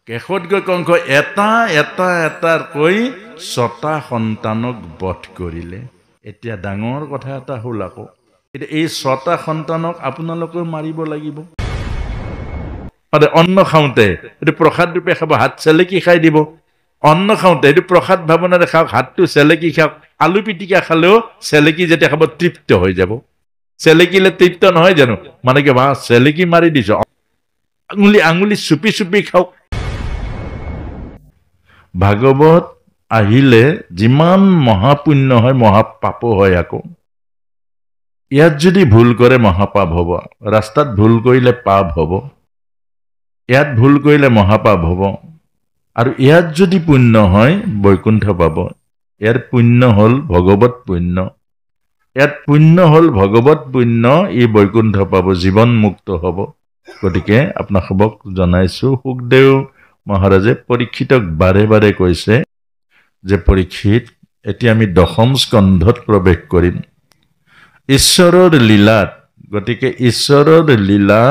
কেশত গৈ কংস এটা এটা এটাকৈ 6টা সন্তানক বধ কৰিলে। এতিয়া ডাঙৰ কথা এটা হ'ল আকৌ, এতিয়া এই 6টা সন্তানক আপোনালোকে মাৰিব লাগিব। অন্ন খাওঁতে এইটো প্ৰসাদ ৰূপে খাব, হাত চেলেকি খাই দিব। অন্ন খাওঁতে এইটো প্ৰসাদ ভাৱনাৰে খাওক, হাতটো চেলেকি খাওক। আলু পিটিকা খালেও চেলেকি যেতিয়া খাব তৃপ্ত হৈ যাব। চেলেকিলে তৃপ্ত নহয় জানো? মানে কি চেলেকি মাৰি দিছ, আঙুলি চুপি চুপি খাওক। ভাগৱত আহিলে যিমান মহাপুণ্য হয় মহাপাপো হয়। আকৌ ইয়াত যদি ভুল কৰে মহাপাপ হ'ব, ৰাস্তাত ভুল কৰিলে পাপ হ'ব, ইয়াত ভুল কৰিলে মহাপাপ হ'ব। আৰু ইয়াত যদি পুণ্য হয় বৈকুণ্ঠ পাব। ইয়াৰ পুণ্য হ'ল ভগৱত পুণ্য, ইয়াত পুণ্য হ'ল ভগৱত পুণ্য, ই বৈকুণ্ঠ পাব, জীৱন মুক্ত হ'ব। গতিকে আপোনালোকক জনাইছো, সুখদেৱ মহাৰাজে পৰীক্ষিতক বাৰে বাৰে কৈছে যে পৰীক্ষিত, এতিয়া আমি 10ম স্কন্ধত প্ৰৱেশ কৰিম ঈশ্বৰৰ লীলাত। গতিকে ঈশ্বৰৰ লীলা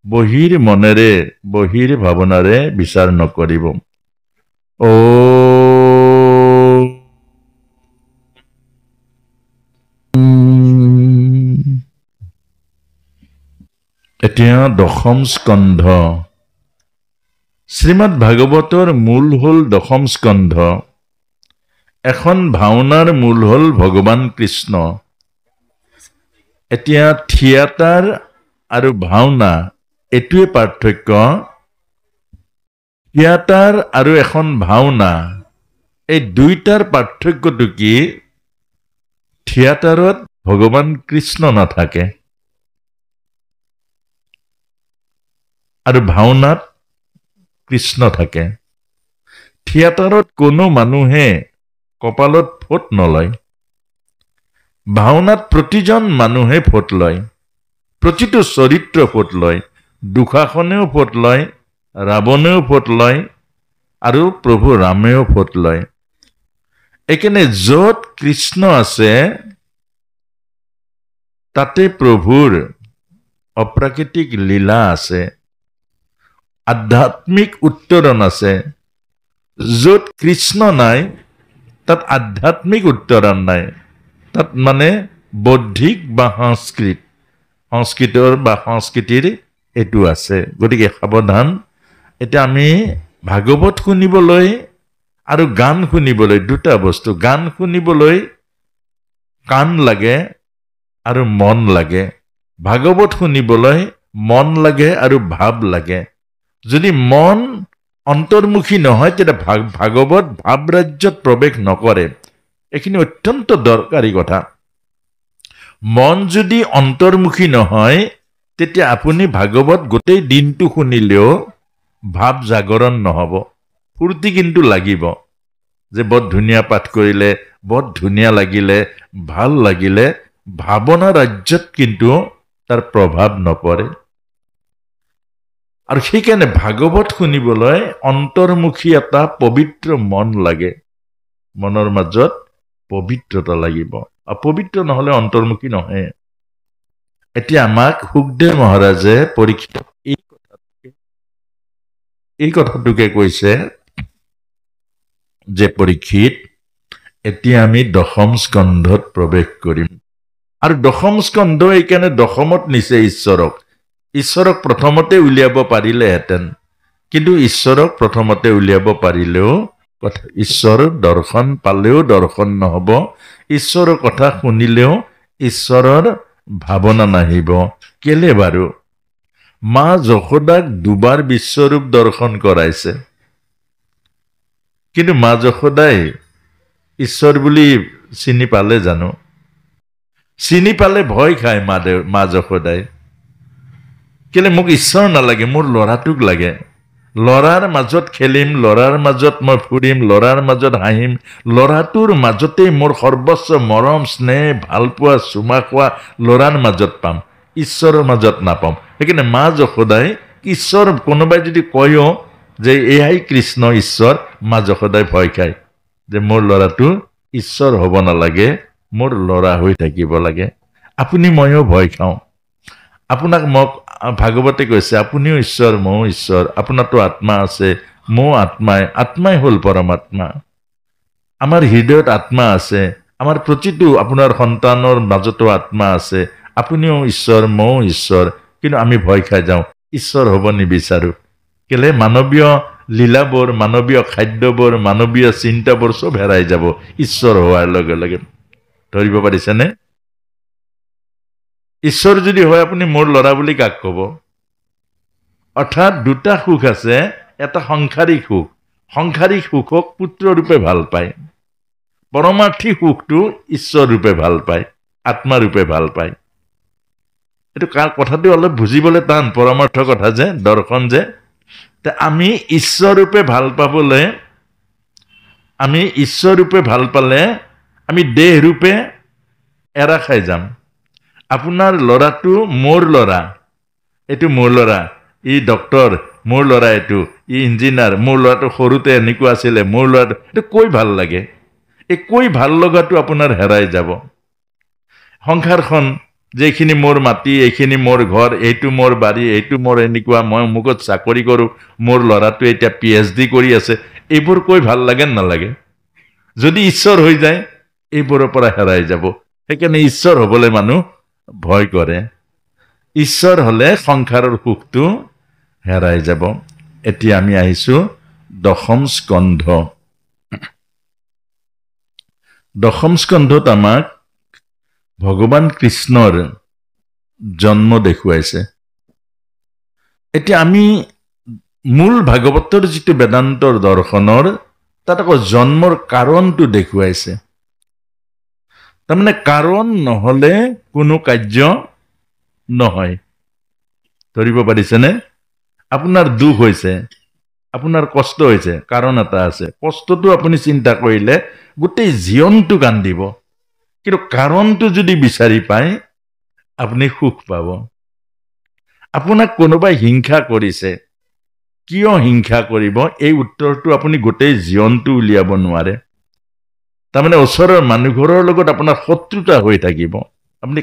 বহিৰ মনেৰে বহিৰ ভাৱনাৰে বিচাৰ নকৰিব। এতিয়া 10ম স্কন্ধ। শ্ৰীমদ ভাগৱতৰ মূল হ'ল 10ম স্কন্ধ। এখন ভাওনাৰ মূল হ'ল ভগৱান কৃষ্ণ। এতিয়া থিয়েটাৰ আৰু ভাওনা এইটোৱে পাৰ্থক্য। থিয়েটাৰ আৰু এখন ভাওনা, এই দুইটাৰ পাৰ্থক্যটো কি? থিয়েটাৰত ভগৱান কৃষ্ণ নাথাকে আৰু ভাওনাত কৃষ্ণ থাকে। থিয়েটাৰত কোনো মানুহে কপালত ফোট নলয়, ভাওনাত প্ৰতিজন মানুহে ফোট লয়, প্ৰতিটো চৰিত্ৰ ফোট লয়। দুশাসনেও ফোট লয়, ৰাৱণেও ফোট লয় আৰু প্ৰভু ৰামেও ফোট লয়। এইকাৰণে য'ত কৃষ্ণ আছে তাতে প্ৰভুৰ অপ্ৰাকৃতিক লীলা আছে, আধ্যাত্মিক উত্তৰণ আছে। য'ত কৃষ্ণ নাই তাত আধ্যাত্মিক উত্তৰণ নাই, তাত মানে বৌদ্ধিক বা সংস্কৃতৰ বা সংস্কৃতিৰ এইটো আছে। গতিকে সাৱধান। এতিয়া আমি ভাগৱত শুনিবলৈ আৰু গান শুনিবলৈ দুটা বস্তু। গান শুনিবলৈ কাণ লাগে আৰু মন লাগে, ভাগৱত শুনিবলৈ মন লাগে আৰু ভাৱ লাগে। যদি মন অন্তৰ্মুখী নহয় তেতিয়া ভাগৱত ভাৱ ৰাজ্যত প্ৰৱেশ নকৰে। এইখিনি অত্যন্ত দৰকাৰী কথা। মন যদি অন্তৰ্মুখী নহয় তেতিয়া আপুনি ভাগৱত গোটেই দিনটো শুনিলেও ভাৱ জাগৰণ নহ'ব। ফূৰ্তি কিন্তু লাগিব যে বৰ ধুনীয়া পাঠ কৰিলে, বৰ ধুনীয়া লাগিলে, ভাল লাগিলে, ভাৱনা ৰাজ্যত কিন্তু তাৰ প্ৰভাৱ নপৰে। আৰু সেইকাৰণে ভাগৱত শুনিবলৈ অন্তৰ্মুখী এটা পবিত্ৰ মন লাগে, মনৰ মাজত পবিত্ৰতা লাগিব। অপবিত্ৰ নহ'লে অন্তৰ্মুখী নহয়। এতিয়া আমাক সুখদেৱ মহাৰাজে পৰীক্ষিত এই কথাটোকে কৈছে যে পৰীক্ষিত, এতিয়া আমি 10ম স্কন্ধত প্ৰৱেশ কৰিম। আৰু 10ম স্কন্ধ এইকাৰণে 10মত নিছে ঈশ্বৰক। ঈশ্বৰক প্ৰথমতে উলিয়াব পাৰিলেহেঁতেন, কিন্তু ঈশ্বৰক প্ৰথমতে উলিয়াব পাৰিলেও ঈশ্বৰৰ দৰ্শন পালেও দৰ্শন নহ'ব, ঈশ্বৰৰ কথা শুনিলেও ঈশ্বৰৰ ভাৱনা নাহিব। কেলে বাৰু? মা যশোদাক দুবাৰ বিশ্বৰূপ দৰ্শন কৰাইছে, কিন্তু মা যশোদাই ঈশ্বৰ বুলি চিনি পালে জানো? চিনি পালে ভয় খায় মা যশোদাই। কেলে? মোক ঈশ্বৰ নালাগে, মোৰ ল'ৰাটোক লাগে। ল'ৰাৰ মাজত খেলিম, ল'ৰাৰ মাজত মই ফুৰিম, ল'ৰাৰ মাজত হাঁহিম, ল'ৰাটোৰ মাজতেই মোৰ সৰ্বস্ব মৰম স্নেহ ভালপোৱা চুমা খোৱা ল'ৰাৰ মাজত পাম, ঈশ্বৰৰ মাজত নাপাম। সেইকাৰণে মা যশোদাই ঈশ্বৰ কোনোবাই যদি কয়ও যে এয়াই কৃষ্ণ ঈশ্বৰ, মা যশোদাই ভয় খায় যে মোৰ ল'ৰাটো ঈশ্বৰ হ'ব নালাগে, মোৰ ল'ৰা হৈ থাকিব লাগে। আপুনি ময়ো ভয় খাওঁ। আপোনাক মোক ভাগৱতে কৈছে আপুনিও ঈশ্বৰ ময়ো ঈশ্বৰ, আপোনাৰতো আত্মা আছে, ময়ো আত্মাই হ'ল পৰমাত্মা। আমাৰ হৃদয়ত আত্মা আছে, আমাৰ প্ৰতিটো আপোনাৰ সন্তানৰ মাজতো আত্মা আছে, আপুনিও ঈশ্বৰ ময়ো ঈশ্বৰ। কিন্তু আমি ভয় খাই যাওঁ, ঈশ্বৰ হ'ব নিবিচাৰোঁ। কেলে? মানৱীয় লীলাবোৰ, মানৱীয় খাদ্যবোৰ, মানৱীয় চিন্তাবোৰ চব হেৰাই যাব ঈশ্বৰ হোৱাৰ লগে লগে। ধৰিব পাৰিছেনে? ঈশ্বৰ যদি হয় আপুনি মোৰ ল'ৰা বুলি কাক ক'ব? অৰ্থাৎ দুটা সুখ আছে, এটা সংসাৰিক সুখ, সংসাৰিক সুখক পুত্ৰৰূপে ভাল পায়, পৰমাৰ্থিক সুখটো ঈশ্বৰ ৰূপে ভাল পায়, আত্মাৰূপে ভাল পায়। এইটো কথাটো অলপ বুজিবলৈ টান, পৰমাৰ্থ কথা যে, দৰ্শন যে। আমি ঈশ্বৰৰূপে ভাল পাবলৈ, আমি ঈশ্বৰৰূপে ভাল পালে আমি দেহৰূপে এৰা খাই যাম। আপোনাৰ ল'ৰাটো মোৰ ল'ৰা, এইটো মোৰ ল'ৰা, ই ডক্তৰ, মোৰ ল'ৰা এইটো, ই ইঞ্জিনিয়াৰ, মোৰ ল'ৰাটো সৰুতে এনেকুৱা আছিলে, মোৰ ল'ৰাটো, এইটো কৈ ভাল লাগে। এই কৈ ভাল লগাটো আপোনাৰ হেৰাই যাব। সংসাৰখন যে এইখিনি মোৰ মাটি, এইখিনি মোৰ ঘৰ, এইটো মোৰ বাৰী, এইটো মোৰ এনেকুৱা, মই অমুকত চাকৰি কৰোঁ, মোৰ ল'ৰাটো এতিয়া PhD কৰি আছে, এইবোৰ কৈ ভাল লাগে নালাগে? যদি ঈশ্বৰ হৈ যায় এইবোৰৰ পৰা হেৰাই যাব। সেইকাৰণে ঈশ্বৰ হ'বলৈ মানুহ ভয় কৰে। ঈশ্বৰ হ'লে সংসাৰৰ সুখটো হেৰাই যাব। এতিয়া আমি আহিছোঁ দশম স্কন্ধ। দশম স্কন্ধত আমাক ভগৱান কৃষ্ণৰ জন্ম দেখুৱাইছে। এতিয়া আমি মূল ভাগৱতৰ যিটো বেদান্তৰ দৰ্শনৰ, তাত আকৌ জন্মৰ কাৰণটো দেখুৱাইছে। তাৰমানে কাৰণ নহ'লে কোনো কাৰ্য নহয়। ধৰিব পাৰিছেনে? আপোনাৰ দুখ হৈছে, আপোনাৰ কষ্ট হৈছে, কাৰণ এটা আছে। কষ্টটো আপুনি চিন্তা কৰিলে গোটেই জীৱনটো কান্দিব, কিন্তু কাৰণটো যদি বিচাৰি পায় আপুনি সুখ পাব। আপোনাক কোনোবাই হিংসা কৰিছে, কিয় হিংসা কৰিব, এই উত্তৰটো আপুনি গোটেই জীৱনটো উলিয়াব নোৱাৰে। তাৰমানে ওচৰৰ মানুহঘৰৰ লগত আপোনাৰ শত্ৰুতা হৈ থাকিব, আপুনি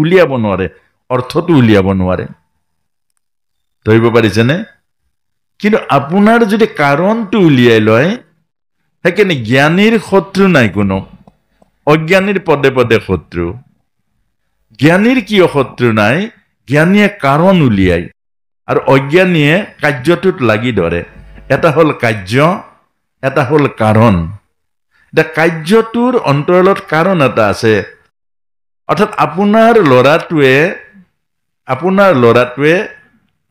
উলিয়াব নোৱাৰে, অৰ্থটো উলিয়াব নোৱাৰে। ধৰিব পাৰিছেনে? কিন্তু আপোনাৰ যদি কাৰণটো উলিয়াই লয়, সেইকাৰণে জ্ঞানীৰ শত্ৰু নাই কোনো, অজ্ঞানীৰ পদে পদে শত্ৰু। জ্ঞানীৰ কিয় শত্ৰু নাই? জ্ঞানীয়ে কাৰণ উলিয়ায় আৰু অজ্ঞানীয়ে কাৰ্যটোত লাগি ধৰে। এটা হ'ল কাৰ্য, এটা হ'ল কাৰণ। এতিয়া কাৰ্যটোৰ অন্তৰালত কাৰণ এটা আছে। অৰ্থাৎ আপোনাৰ ল'ৰাটোৱে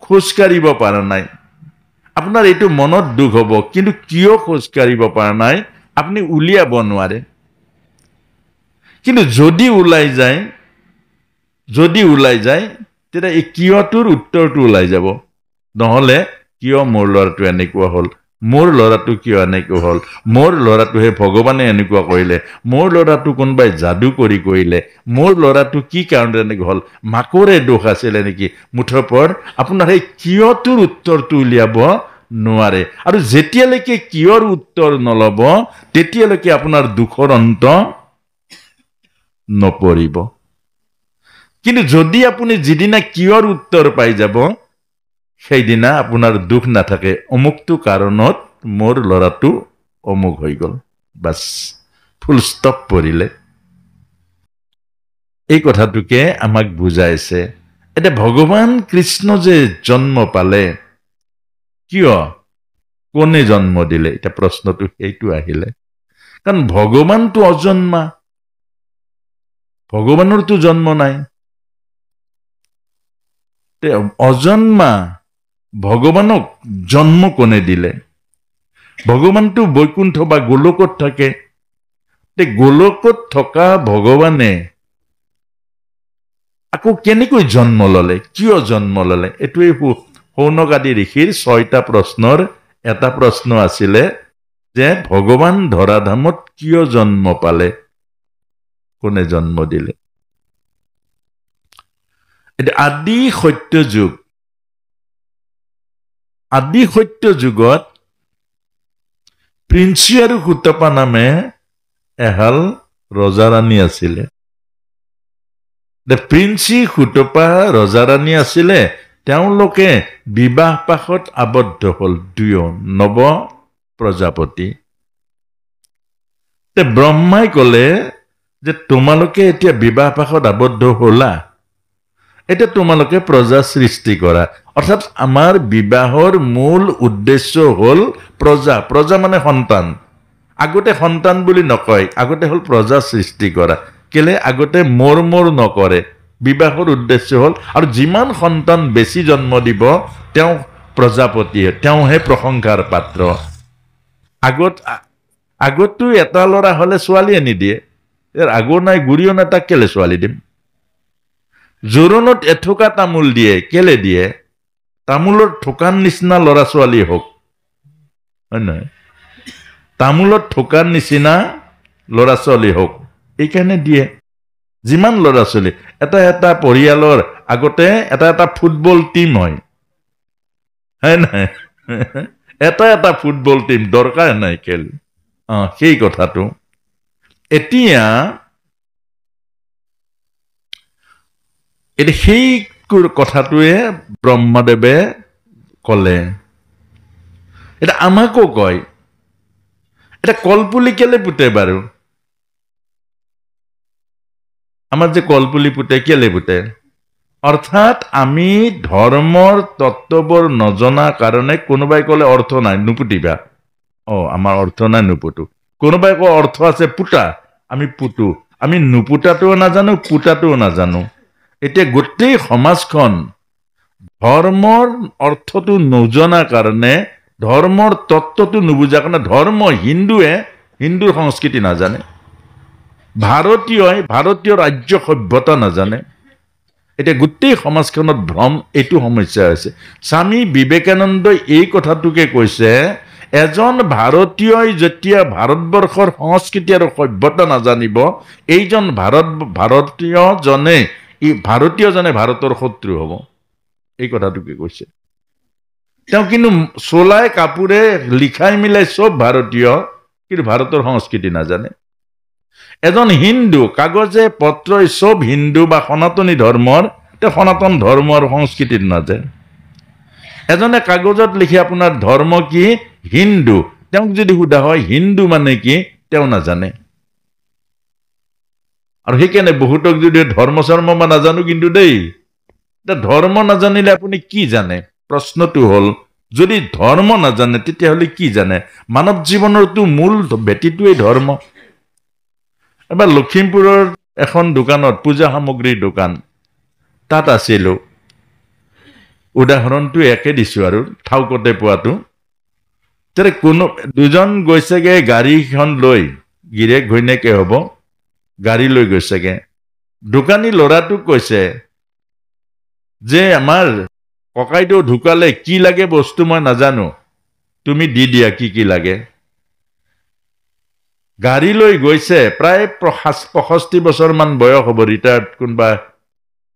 খোজ কাঢ়িব পৰা নাই, আপোনাৰ এইটো মনত দুখ হ'ব, কিন্তু কিয় খোজ কাঢ়িব পৰা নাই আপুনি উলিয়াব নোৱাৰে। কিন্তু যদি ওলাই যায় তেতিয়া এই কিয়টোৰ উত্তৰটো ওলাই যাব। নহ'লে কিয় মোৰ ল'ৰাটো এনেকুৱা হ'ল, মোৰ ল'ৰাটো কিয় এনেকুৱা হ'ল, মোৰ ল'ৰাটোহে ভগৱানে এনেকুৱা কৰিলে, মোৰ ল'ৰাটো কোনোবাই যাদু কৰিলে, মোৰ ল'ৰাটো কি কাৰণত এনেকুৱা হ'ল, মাকৰে দোষ আছিলে নেকি, মুঠৰ ওপৰত আপোনাৰ সেই কিয়টোৰ উত্তৰটো উলিয়াব নোৱাৰে। আৰু যেতিয়ালৈকে কিয়ৰ উত্তৰ নল'ব তেতিয়ালৈকে আপোনাৰ দুখৰ অন্ত নপৰিব। কিন্তু যদি আপুনি যিদিনা কিয়ৰ উত্তৰ পাই যাব, সেইদিনা আপোনাৰ দুখ নাথাকে। অমুকটো কাৰণত মোৰ ল'ৰাটো অমুক হৈ গ'ল, বাছ ফুল ষ্টপ পৰিলে। এই কথাটোকে আমাক বুজাইছে। এতিয়া ভগৱান কৃষ্ণ যে জন্ম পালে, কিয়, কোনে জন্ম দিলে? এতিয়া প্ৰশ্নটো সেইটো আহিলে। কাৰণ ভগৱানটো অজন্মা, ভগৱানৰতো জন্ম নাই। অজন্মা ভগৱানক জন্ম কোনে দিলে? ভগৱানটো বৈকুণ্ঠ বা গোলকত থাকে। গোলকত থকা ভগৱানে আকৌ কেনেকৈ জন্ম ললে, কিয় জন্ম ললে? এইটোৱে শৌনক আদি ঋষিৰ 6টা প্ৰশ্নৰ এটা প্ৰশ্ন আছিলে যে ভগৱান ধৰাধামত কিয় জন্ম পালে, কোনে জন্ম দিলে? আদি সত্য যুগত প্ৰিন্সি আৰু সুতপা নামে এহাল ৰজা ৰাণী আছিলে। প্ৰিন্সি সুতপা ৰজাৰাণী আছিলে, তেওঁলোকে বিবাহ পাশত আবদ্ধ হল দুয়ো, নৱ প্ৰজাপতি। ব্ৰহ্মাই কলে যে তোমালোকে এতিয়া বিবাহ পাশত আবদ্ধ হলা, এতিয়া তোমালোকে প্ৰজা সৃষ্টি কৰা। অৰ্থাৎ আমাৰ বিবাহৰ মূল উদ্দেশ্য হল প্ৰজা। প্ৰজা মানে সন্তান। আগতে সন্তান বুলি নকয়, আগতে হল প্ৰজা সৃষ্টি কৰা। কেলে আগতে মোৰ নকৰে। বিবাহৰ উদ্দেশ্য হল, আৰু যিমান সন্তান বেছি জন্ম দিব তেওঁ প্ৰজাপতিয়ে, তেওঁহে প্ৰশংসাৰ পাত্ৰ। আগততো এটা ল'ৰা হলে ছোৱালীয়ে নিদিয়ে, আগৰ নাই গুৰিও নাই, তাক কেলে ছোৱালী দিম। জোৰোণত এথোকা তামোল দিয়ে, কেলে দিয়ে? তামোলৰ ঠোকাৰ নিচিনা ল'ৰা ছোৱালী হওক, হয় নহয়? তামোলত ঠোকাৰ নিচিনা ল'ৰা ছোৱালী হওক, এইকাৰণে দিয়ে। যিমান ল'ৰা ছোৱালী, এটা এটা পৰিয়ালৰ আগতে এটা এটা ফুটবল টিম হয় নাই? এটা এটা ফুটবল টিম দৰকাৰ নাই কেলে? সেই কথাটো এতিয়া সেই কথাটোৱে ব্ৰহ্মদেৱে কলে। এটা আমাকো কয়, এটা কলপুলি কেলে পুতে বাৰু? আমাৰ যে কলপুলি পুতে কেলে পুতে? অৰ্থাৎ আমি ধৰ্মৰ তত্ত্ববোৰ নজনা কাৰণে, কোনোবাই কলে অৰ্থ নাই নুপুতিবা, আমাৰ অৰ্থ নাই নুপুতো। কোনোবাই কয় অৰ্থ আছে পুতা, আমি পুতো। আমি নুপুতাটোও নাজানো, পুতাটোও নাজানো। এতিয়া গোটেই সমাজখন ধৰ্মৰ অৰ্থটো নজনা কাৰণে, ধৰ্মৰ তত্ত্বটো নুবুজা কাৰণে, হিন্দুৰ সংস্কৃতি নাজানে, ভাৰতীয় ৰাজ্য সভ্যতা নাজানে। এতিয়া গোটেই সমাজখনত ভ্ৰম, এইটো সমস্যা হৈছে। স্বামী বিবেকানন্দই এই কথাটোকে কৈছে, এজন ভাৰতীয়ই যেতিয়া ভাৰতবৰ্ষৰ সংস্কৃতি আৰু সভ্যতা নাজানিব, এইজন ভাৰতীয়জনে ভাৰতৰ শত্ৰু হব। এই কথাটোকে কৈছে তেওঁ। কিন্তু চোলাই কাপোৰে লিখাই মিলাই চব ভাৰতীয়, কিন্তু ভাৰতৰ সংস্কৃতি নাজানে। এজন হিন্দু কাগজে পত্ৰই চব হিন্দু বা সনাতনী ধৰ্মৰ, তেওঁ সনাতন ধৰ্ম আৰু সংস্কৃতিত নাজানে। এজনে কাগজত লিখে আপোনাৰ ধৰ্ম কি, হিন্দু, তেওঁক যদি সোধা হয় হিন্দু মানে কি, তেওঁ নাজানে। আৰু সেইকাৰণে বহুতক যদি ধৰ্ম চৰ্ম বা নাজানো কিন্তু দেই, ধৰ্ম নাজানিলে আপুনি কি জানে? প্ৰশ্নটো হল, যদি ধৰ্ম নাজানে তেতিয়াহ'লে কি জানে? মানৱ জীৱনৰতো মূল ভেটিটোৱেই ধৰ্ম। এবাৰ লখিমপুৰৰ এখন দোকানত, পূজা সামগ্ৰীৰ দোকান, তাত আছিলো। উদাহৰণটো একে দিছো আৰু ঠাউকতে পোৱাটো। কোনো দুজন গৈছেগে গাড়ীখন লৈ, গিৰিয়েক ঘৈণীয়েকে হব, গাড়ী লৈ গৈছেগে। দোকানী ল'ৰাটোক কৈছে যে আমাৰ ককাইদেউ ঢুকালে, কি লাগে বস্তু মই নাজানো, তুমি দি দিয়া কি কি লাগে। গাড়ী লৈ গৈছে, প্ৰায় 65 বছৰ মান বয়স হ'ব, ৰিটায়াৰ্ড কোনোবা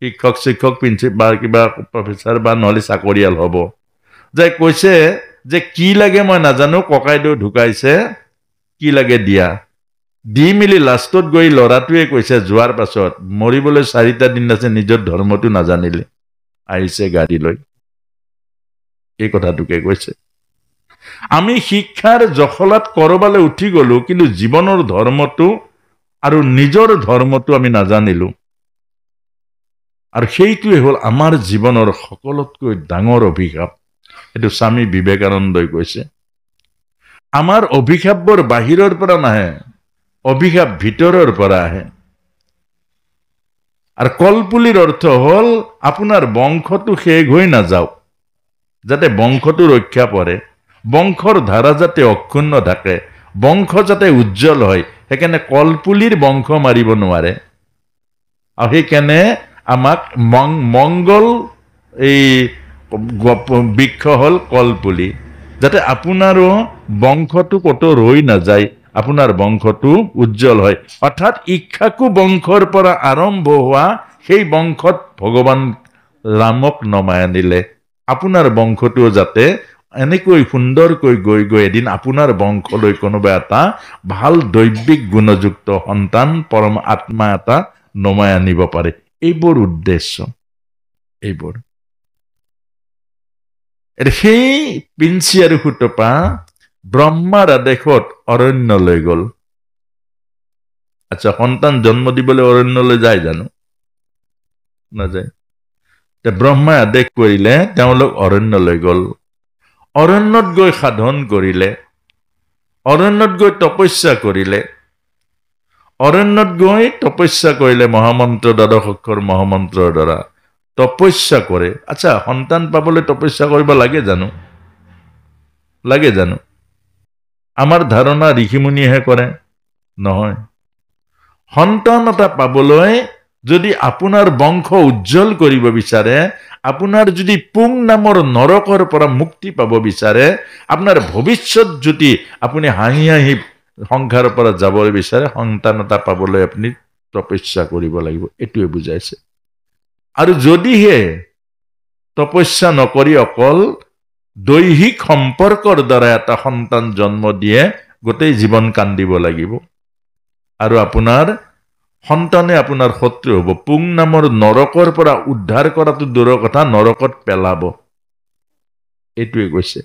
শিক্ষক প্ৰিন্সিপাল কিবা প্ৰফেচাৰ বা নহলে চাকৰিয়াল হ'ব। যে কৈছে যে কি লাগে মই নাজানো, ককাইদেউ ঢুকাইছে, কি লাগে দিয়া। দি মেলি লাষ্টত গৈ ল'ৰাটোৱে কৈছে, যোৱাৰ পাছত, মৰিবলৈ 4টা দিন আছে, নিজৰ ধৰ্মটো নাজানিলে, আহিছে গাড়ী লৈ। এই কথাটোকে কৈছে। আমি শিক্ষাৰ জখলাত কৰবালৈ উঠি গলো, কিন্তু জীৱনৰ ধৰ্মটো আৰু নিজৰ ধৰ্মটো আমি নাজানিলো। আৰু সেইটোৱে হল আমাৰ জীৱনৰ সকলোতকৈ ডাঙৰ অভিশাপ। এইটো স্বামী বিবেকানন্দই কৈছে। আমাৰ অভিশাপবোৰ বাহিৰৰ পৰা নাহে, অভিশাপ ভিতৰৰ পৰা আহে। আৰু কলপুলিৰ অৰ্থ হল আপোনাৰ বংশটো শেষ হৈ নাযাওক, যাতে বংশটো ৰক্ষা পৰে, বংশৰ ধাৰা যাতে অক্ষুণ্ণ থাকে, বংশ যাতে উজ্জ্বল হয়। সেইকাৰণে কলপুলিৰ বংশ মাৰিব নোৱাৰে। আৰু সেইকাৰণে আমাক মংগল এই বৃক্ষ হল কলপুলি, যাতে আপোনাৰো বংশটো কতো ৰৈ নাযায়, আপোনাৰ বংশটো উজ্জ্বল হয়। অৰ্থাৎ ইক্ষ্বাকু বংশৰ পৰা আৰম্ভ হোৱা সেই বংশত ভগৱান ৰামক নমাই আনিলে। আপোনাৰ বংশটো যাতে এনেকৈ সুন্দৰকৈ গৈ গৈ এদিন আপোনাৰ বংশলৈ কোনোবা এটা ভাল দৈবিক গুণযুক্ত সন্তান, পৰম আত্মা এটা নমাই আনিব পাৰে। এইবোৰ উদ্দেশ্য, এইবোৰ। সেই পিঞ্চি আৰু সুতপা ব্ৰহ্মাৰ আদেশত অৰণ্যলৈ গ'ল। আচ্ছা, সন্তান জন্ম দিবলৈ অৰণ্যলৈ যায় জানো? নাযায়। ব্ৰহ্মাই আদেশ কৰিলে, তেওঁলোক অৰণ্যলৈ গ'ল। অৰণ্যত গৈ সাধন কৰিলে, অৰণ্যত গৈ তপস্যা কৰিলে, অৰণ্যত গৈ তপস্যা কৰিলে মহামন্ত্ৰ, দ্বাদশ অক্ষৰ মহামন্ত্ৰৰ দ্বাৰা তপস্যা কৰে। আচ্ছা, সন্তান পাবলৈ তপস্যা কৰিব লাগে জানো? লাগে জানো? আমাৰ ধাৰণা ঋষিমুনিয়েহে কৰে, নহয়। সন্তান এটা পাবলৈ যদি আপোনাৰ বংশ উজ্জ্বল কৰিব বিচাৰে, আপোনাৰ যদি পুং নামৰ নৰকৰ পৰা মুক্তি পাব বিচাৰে, আপোনাৰ ভৱিষ্যত যদি আপুনি হাঁহি হাঁহি সংসাৰৰ পৰা যাব বিচাৰে, সন্তান এটা পাবলৈ আপুনি তপস্যা কৰিব লাগিব, এইটোৱে বুজাইছে। আৰু যদিহে তপস্যা নকৰি অকল দৈহিক সম্পৰ্কৰ দ্বাৰা এটা সন্তান জন্ম দিয়ে, গোটেই জীৱন কান্দিব লাগিব। আৰু আপোনাৰ সন্তানে আপোনাৰ শত্ৰু হ'ব। পুং নামৰ নৰকৰ পৰা উদ্ধাৰ কৰাটো দূৰৰ কথা, নৰকত পেলাব। এইটোৱে কৈছে।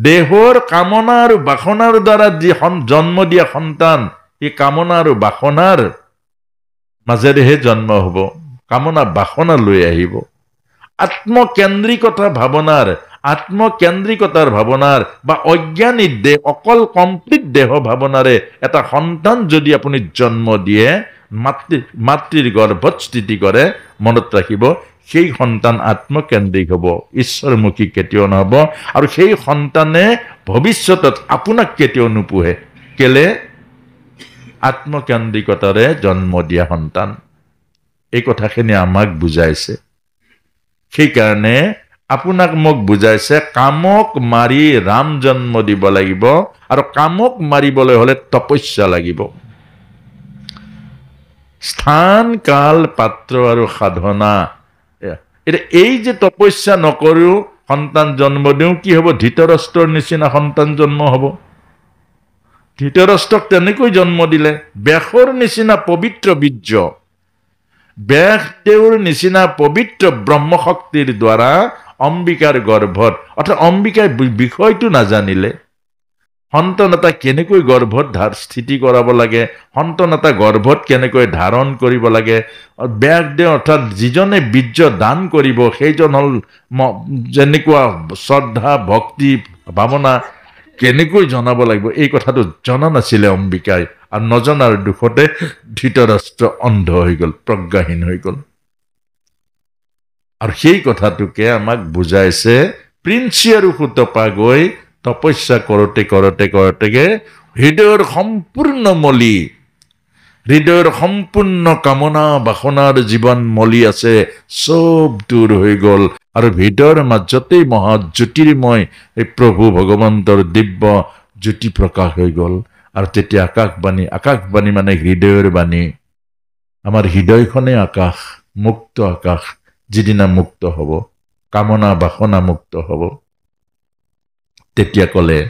দেহৰ কামনা আৰু বাসনাৰ দ্বাৰা যি জন্ম দিয়া সন্তান, এই কামনা আৰু বাসনাৰ মাজেৰেহে জন্ম হ'ব, কামনা বাসনা লৈ আহিব। আত্মকেন্দ্ৰিকতাৰ ভাৱনাৰ বা অজ্ঞানিক দেহ, অকল কমপ্লিট দেহ ভাৱনাৰে এটা সন্তান যদি আপুনি জন্ম দিয়ে, মাতৃৰ গৰ্ভত স্থিতি কৰে, মনত ৰাখিব, সেই সন্তান আত্মকেন্দ্ৰিক হ'ব, ঈশ্বৰমুখী কেতিয়াও নহ'ব। আৰু সেই সন্তানে ভৱিষ্যতত আপোনাক কেতিয়াও নোপোহে। কেলে? আত্মকেন্দ্ৰিকতাৰে জন্ম দিয়া সন্তান। এই কথাখিনি আমাক বুজাইছে। সেইকাৰণে আপোনাক মোক বুজাইছে, কামক মাৰি ৰাম জন্ম দিব লাগিব, আৰু কামক মাৰিবলৈ হলে তপস্যা লাগিব। স্থান, কাল, পাত্ৰ আৰু সাধনা। এতিয়া এই যে তপস্যা নকৰো সন্তান জন্ম দিওঁ, কি হ'ব? ধৃতৰাষ্ট্ৰৰ নিচিনা সন্তান জন্ম হ'ব। ধৃতৰাষ্ট্ৰক তেনেকৈ জন্ম দিলে। ব্যাসৰ নিচিনা পবিত্ৰ বীৰ্য, ব্যাসদেৱৰ নিচিনা পবিত্ৰ ব্ৰহ্মশক্তিৰ দ্বাৰা অম্বিকাৰ গৰ্ভত, অৰ্থাৎ অম্বিকাৰ বিষয়টো নাজানিলে, সন্তান এটা কেনেকৈ গৰ্ভত স্থিতি কৰাব লাগে, সন্তান এটা গৰ্ভত কেনেকৈ ধাৰণ কৰিব লাগে, ব্যাসদেৱ অৰ্থাৎ যিজনে বীৰ্য দান কৰিব, সেইজন হ'ল যেনেকুৱা শ্ৰদ্ধা, ভক্তি, ভাৱনা কেনেকৈ জনাব লাগিব, এই কথাটো জনা নাছিলে অম্বিকাই। আৰু নজনাৰ দুখতে ধৃতৰাষ্ট্ৰ অন্ধ হৈ গ'ল, প্ৰজ্ঞাহীন হৈ গ'ল। আৰু সেই কথাটোকে আমাক বুজাইছে প্ৰিন্সি আৰু সুতপা গৈ তপস্যা কৰোঁতে হৃদয়ৰ সম্পূৰ্ণ মলি, হৃদয়ৰ সম্পূৰ্ণ কামনা বাসনাৰ জীৱন মলি আছে, চব দূৰ হৈ গ'ল। আৰু হৃদয়ৰ মাজতেই মহা জ্যোতিৰ্ময় এই প্ৰভু ভগৱন্তৰ দিব্য জ্যোতি প্ৰকাশ হৈ গ'ল। আৰু তেতিয়া আকাশবাণী মানে হৃদয়ৰ বাণী। আমাৰ হৃদয়খনে আকাশ, মুক্ত আকাশ। যিদিনা মুক্ত হ'ব, কামনা বাসনা মুক্ত হ'ব, তেতিয়া ক'লে,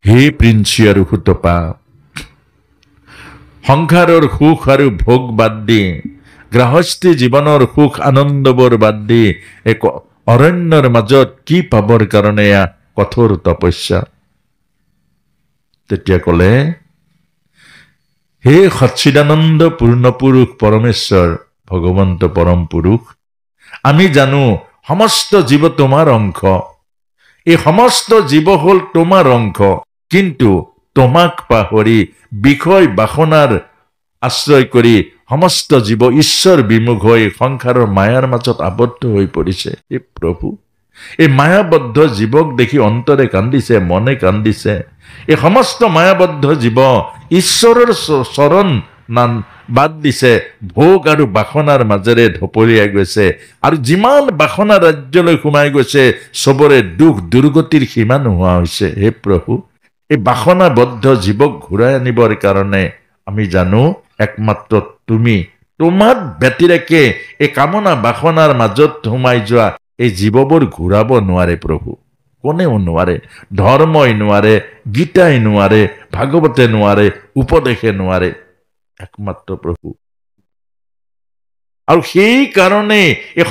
হে প্ৰিন্সি আৰু সুতপা, সংসাৰৰ সুখ আৰু ভোগ বাদ দি, গৃহস্থী জীৱনৰ সুখ আনন্দবোৰ বাদ দি, এক অৰণ্যৰ মাজত কি পাবৰ কাৰণে কঠোৰ তপস্যা। তেতিয়া ক'লে, হে সচ্চিদানন্দ পূৰ্ণ পুৰুষ পৰমেশ্বৰ ভগৱন্ত পৰম পুৰুষ, আমি জানো সমস্ত জীৱ তোমাৰ অংশ, এই সমস্ত জীৱ হল তোমাৰ অংশ, কিন্তু তোমাক পাহৰি বিষয় বাসনাৰ আশ্ৰয় কৰি সমস্ত জীৱ ঈশ্বৰ বিমুখ হৈ সংসাৰৰ মায়াৰ মাজত আবদ্ধ হৈ পৰিছে। হে প্ৰভু, এই মায়াবদ্ধ জীৱক দেখি অন্তৰে কান্দিছে, মনে কান্দিছে। এই সমস্ত মায়াবদ্ধ জীৱ ঈশ্বৰৰ চৰণ বাদ দিছে, ভোগ আৰু বাসনাৰ মাজেৰে ধপলিয়াই গৈছে। আৰু যিমান বাসনা ৰাজ্যলৈ সোমাই গৈছে, চবৰে দুখ দুৰ্গতিৰ সীমা নোহোৱা হৈছে। হে প্ৰভু, এই বাসনাবদ্ধ জীৱক ঘূৰাই আনিবৰ কাৰণে আমি জানো একমাত্ৰ তুমি, তোমাৰ ব্যতিৰেকে এই কামনা বাসনাৰ মাজত সোমাই যোৱা এই জীৱবোৰ ঘূৰাব নোৱাৰে প্ৰভু, কোনেও নোৱাৰে। ধৰ্মই নোৱাৰে, গীতাই নোৱাৰে, ভাগৱতে নোৱাৰে, উপদেশে নোৱাৰে, একমাত্ৰ প্ৰভু। আৰু সেই কাৰণে এই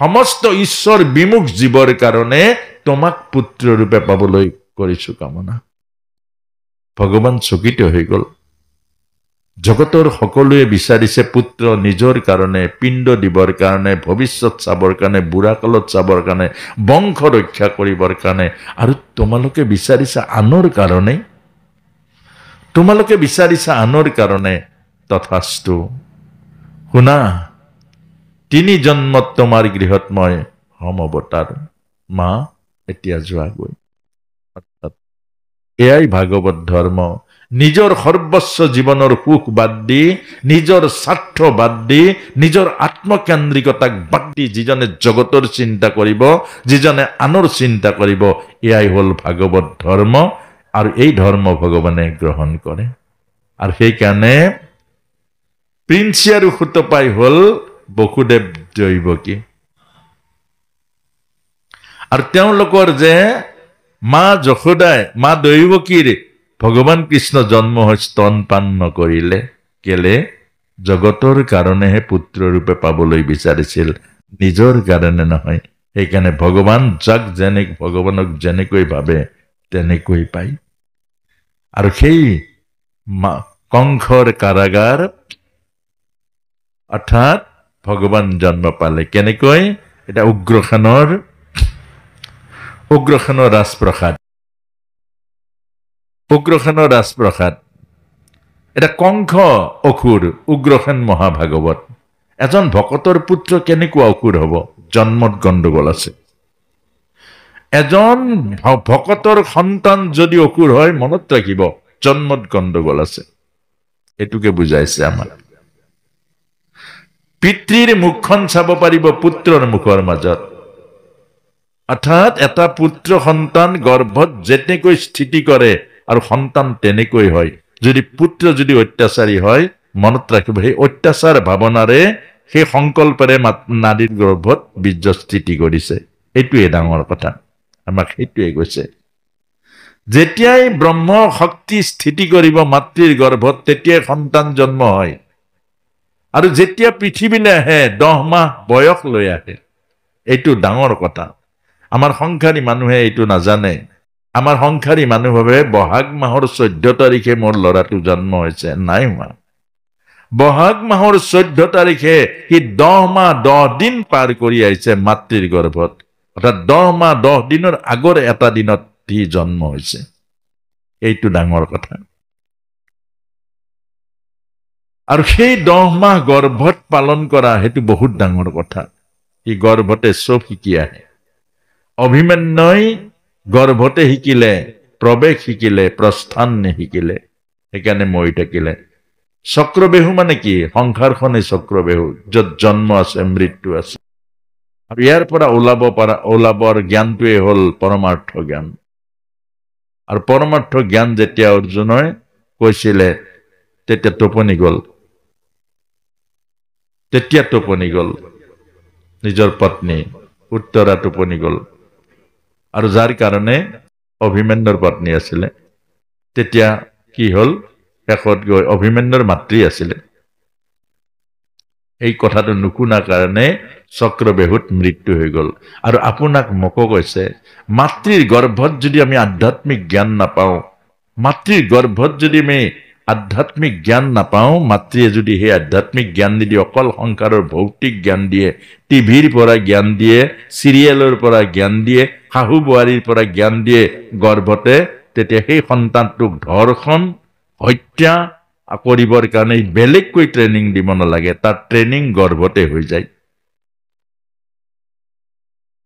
সমস্ত ঈশ্বৰ বিমুখ জীৱৰ কাৰণে তোমাক পুত্ৰ ৰূপে পাবলৈ কৰিছো কামনা। ভগৱান চকিত হৈ গল। জগতৰ সকলোৱে বিচাৰিছে পুত্ৰ নিজৰ কাৰণে, পিণ্ড দিবৰ কাৰণে, ভৱিষ্যত চাবৰ কাৰণে, বুঢ়া কালত চাবৰ কাৰণে, বংশ ৰক্ষা কৰিবৰ কাৰণে, আৰু তোমালোকে বিচাৰিছা আনৰ কাৰণে, তোমালোকে বিচাৰিছা আনৰ কাৰণে। তথাস্তু, শুনা, 3 জন্মত তোমাৰ গৃহত মই হম অৱতাৰ। মা এতিয়া যোৱাগৈ। অৰ্থাৎ এয়াই ভাগৱত ধৰ্ম। নিজৰ সৰ্বস্ব জীৱনৰ সুখ বাদ দি, নিজৰ স্বাৰ্থ বাদ দি, নিজৰ আত্মকেন্দ্ৰিকতাক বাদ দি যিজনে জগতৰ চিন্তা কৰিব, যিজনে আনৰ চিন্তা কৰিব, এয়াই হল ভাগৱত ধৰ্ম। আৰু এই ধৰ্ম ভগৱানে গ্ৰহণ কৰে। আৰু সেইকাৰণে প্ৰিন্সি আৰু সুতপাই হল বসুদেৱ দৈৱকী। আৰু তেওঁলোকৰ যে মা যশোদাই, মা দৈৱকীৰ ভগৱান কৃষ্ণ জন্ম হৈ স্তনপান নকৰিলে। কেলে? জগতৰ কাৰণেহে পুত্ৰ ৰূপে পাবলৈ বিচাৰিছিল, নিজৰ কাৰণে নহয়। সেইকাৰণে ভগৱান ভগৱানক যেনেকৈ ভাবে তেনেকৈ পায়। আৰু সেই কংসৰ কাৰাগাৰ অৰ্থাৎ ভগৱান জন্ম পালে কেনেকৈ? এটা উগ্ৰসেনৰ ৰাজপ্ৰসাদ, উগ্ৰসেনৰ ৰাজপ্ৰসাদ। এটা কংস অসুৰ, উগ্ৰসেন মহাভাগৱত। এজন ভকতৰ পুত্ৰ কেনেকুৱা অসুৰ হব? জন্মত গণ্ডগোল আছে। এজন ভকতৰ সন্তান যদি অসুৰ হয়, মনত ৰাখিব জন্মত গণ্ডগোল আছে। এইটোকে বুজাইছে আমাৰ। পিতৃৰ মুখখন চাব পাৰিব পুত্ৰৰ মুখৰ মাজত। অৰ্থাৎ এটা পুত্ৰ সন্তান গৰ্ভত যেনেকৈ স্থিতি কৰে আৰু সন্তান তেনেকৈ হয়। যদি পুত্ৰ যদি অত্যাচাৰী হয়, মনত ৰাখিব সেই অত্যাচাৰ ভাৱনাৰে, সেই সংকল্পৰে নাৰীৰ গৰ্ভত বীৰ্য স্থিতি কৰিছে। এইটোৱে ডাঙৰ কথা। আমাক সেইটোৱে কৈছে। যেতিয়াই ব্ৰহ্ম শক্তি স্থিতি কৰিব মাতৃৰ গৰ্ভত, তেতিয়াই সন্তান জন্ম হয়। আৰু যেতিয়া পৃথিৱীলৈ আহে 10 মাহ বয়স লৈ আহে। এইটো ডাঙৰ কথা। আমাৰ সংসাৰী মানুহে এইটো নাজানে। আমাৰ সংসাৰী মানুহ ভাবে বহাগ মাহৰ 14 তাৰিখে মোৰ ল'ৰাটো জন্ম হৈছে। নাই হোৱা। বহাগ মাহৰ 14 তাৰিখে সি 10 মাহ 10 দিন পাৰ কৰি আহিছে মাতৃৰ গৰ্ভত। অৰ্থাৎ 10 মাহ 10 দিনৰ আগৰ এটা দিনত সি জন্ম হৈছে। এইটো ডাঙৰ কথা। আৰু সেই 10 মাহ গৰ্ভত পালন কৰা, সেইটো বহুত ডাঙৰ কথা। সি গৰ্ভতে চব শিকি আহে। অভিমন্যুই গৰ্ভতে শিকিলে, প্ৰৱেশ শিকিলে, প্ৰস্থান নিশিকিলে। সেইকাৰণে মৰি থাকিলে। চক্ৰবেহু মানে কি? সংসাৰখনেই চক্ৰবেহু, য'ত জন্ম আছে মৃত্যু আছে। আৰু ইয়াৰ পৰা ওলাবৰ জ্ঞানটোৱে হল পৰমাৰ্থ জ্ঞান। আৰু পৰমাৰ্থ জ্ঞান যেতিয়া অৰ্জুনই কৈছিলে, তেতিয়া টোপনি গল। নিজৰ পত্নী উত্তৰা টোপনি গল। আৰু যাৰ কাৰণে অভিমন্যুৰ পত্নী আছিলে। তেতিয়া কি হল? শেষত গৈ অভিমন্যুৰ মাতৃ আছিলে। এই কথাটো নুশুনাৰ কাৰণে চক্ৰবেহুত মৃত্যু হৈ গল। আৰু আপোনাক মোকো কৈছে, মাতৃৰ গৰ্ভত যদি আমি আধ্যাত্মিক জ্ঞান নাপাওঁ, মাতৃৰ গৰ্ভত যদি আমি আধ্যাত্মিক জ্ঞান নাপাওঁ, মাতৃয়ে যদি সেই আধ্যাত্মিক জ্ঞান নিদিয়ে, অকল সংসাৰৰ ভৌতিক জ্ঞান দিয়ে, টিভিৰ পৰা জ্ঞান দিয়ে, চিৰিয়েলৰ পৰা জ্ঞান দিয়ে, শাহু বোৱাৰীৰ পৰা জ্ঞান দিয়ে গৰ্ভতে, তেতিয়া সেই সন্তানটোক ধৰ্ষণ হত্যা কৰিবৰ কাৰণে বেলেগকৈ ট্ৰেইনিং দিব নালাগে। তাৰ ট্ৰেইনিং গৰ্ভতে হৈ যায়।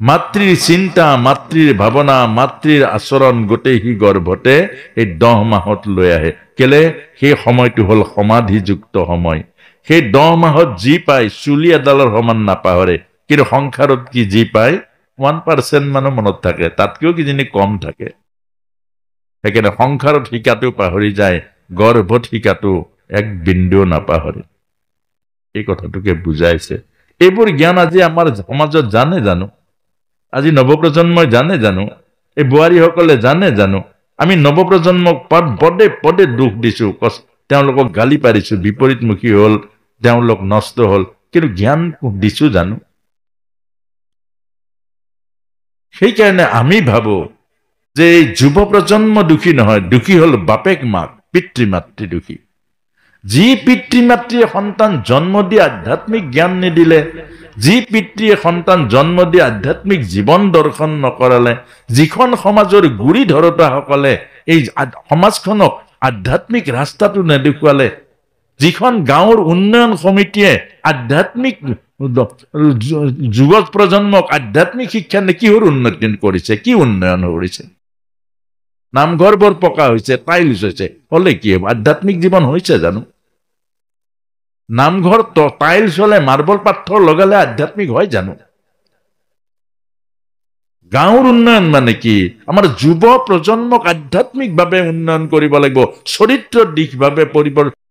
মাতৃৰ চিন্তা, মাতৃৰ ভাৱনা, মাতৃৰ আচৰণ গোটেই সি গৰ্ভতে এই 10 মাহত লৈ আহে। কেলে? সেই সময়টো হল সমাধিযুক্ত সময়। সেই 10 মাহত যি পায় চুলি এডালৰ সমান নাপাহৰে। কিন্তু সংসাৰত কি যি পায় 1% মানুহ মনত থাকে, তাতকেও কিজানি কম থাকে। সেইকাৰণে সংসাৰত শিকাটো পাহৰি যায়, গৰ্ভত শিকাটো এক বিন্দুও নাপাহৰে। এই কথাটোকে বুজাইছে। এইবোৰ জ্ঞান আজি আমাৰ সমাজত জানে জানো? আজি নৱপ্ৰজন্মই জানে জানো? এই বোৱাৰীসকলে জানে জানো? আমি নৱপ্ৰজন্মক পদে পদে দুখ দিছো, তেওঁলোকক গালি পাৰিছো, বিপৰীতমুখী হল, তেওঁলোক নষ্ট হ'ল, কিন্তু জ্ঞান দিছো জানো? সেইকাৰণে আমি ভাবো যে এই যুৱ প্ৰজন্ম দুখী নহয়, দুখী হ'ল বাপেক মাক, পিতৃ মাতৃ দুখী। যি পিতৃ মাতৃয়ে সন্তান জন্ম দি আধ্যাত্মিক জ্ঞান নিদিলে, যি পিতৃয়ে সন্তান জন্ম দি আধ্যাত্মিক জীৱন দৰ্শন নকৰালে, যিখন সমাজৰ গুৰি ধৰোতাসকলে এই সমাজখনক আধ্যাত্মিক ৰাস্তাটো নেদেখুৱালে, যিখন গাঁৱৰ উন্নয়ন সমিতিয়ে আধ্যাত্মিক যুৱ প্ৰজন্মক আধ্যাত্মিক শিক্ষা কিহৰ উন্নতি কৰিছে, কি উন্নয়ন কৰিছে? নামঘৰবোৰ পকা হৈছে, টাইলছ হৈছে, হলে কি হ'ব? আধ্যাত্মিক জীৱন হৈছে জানো? নামঘৰ টাইলছ হলে, মাৰ্বল পাথৰ লগালে আধ্যাত্মিক হয় জানো? গাঁৱৰ উন্নয়ন মানে কি? আমাৰ যুৱ প্ৰজন্মক আধ্যাত্মিকভাৱে উন্নয়ন কৰিব লাগিব, চৰিত্ৰৰ দিশভাৱে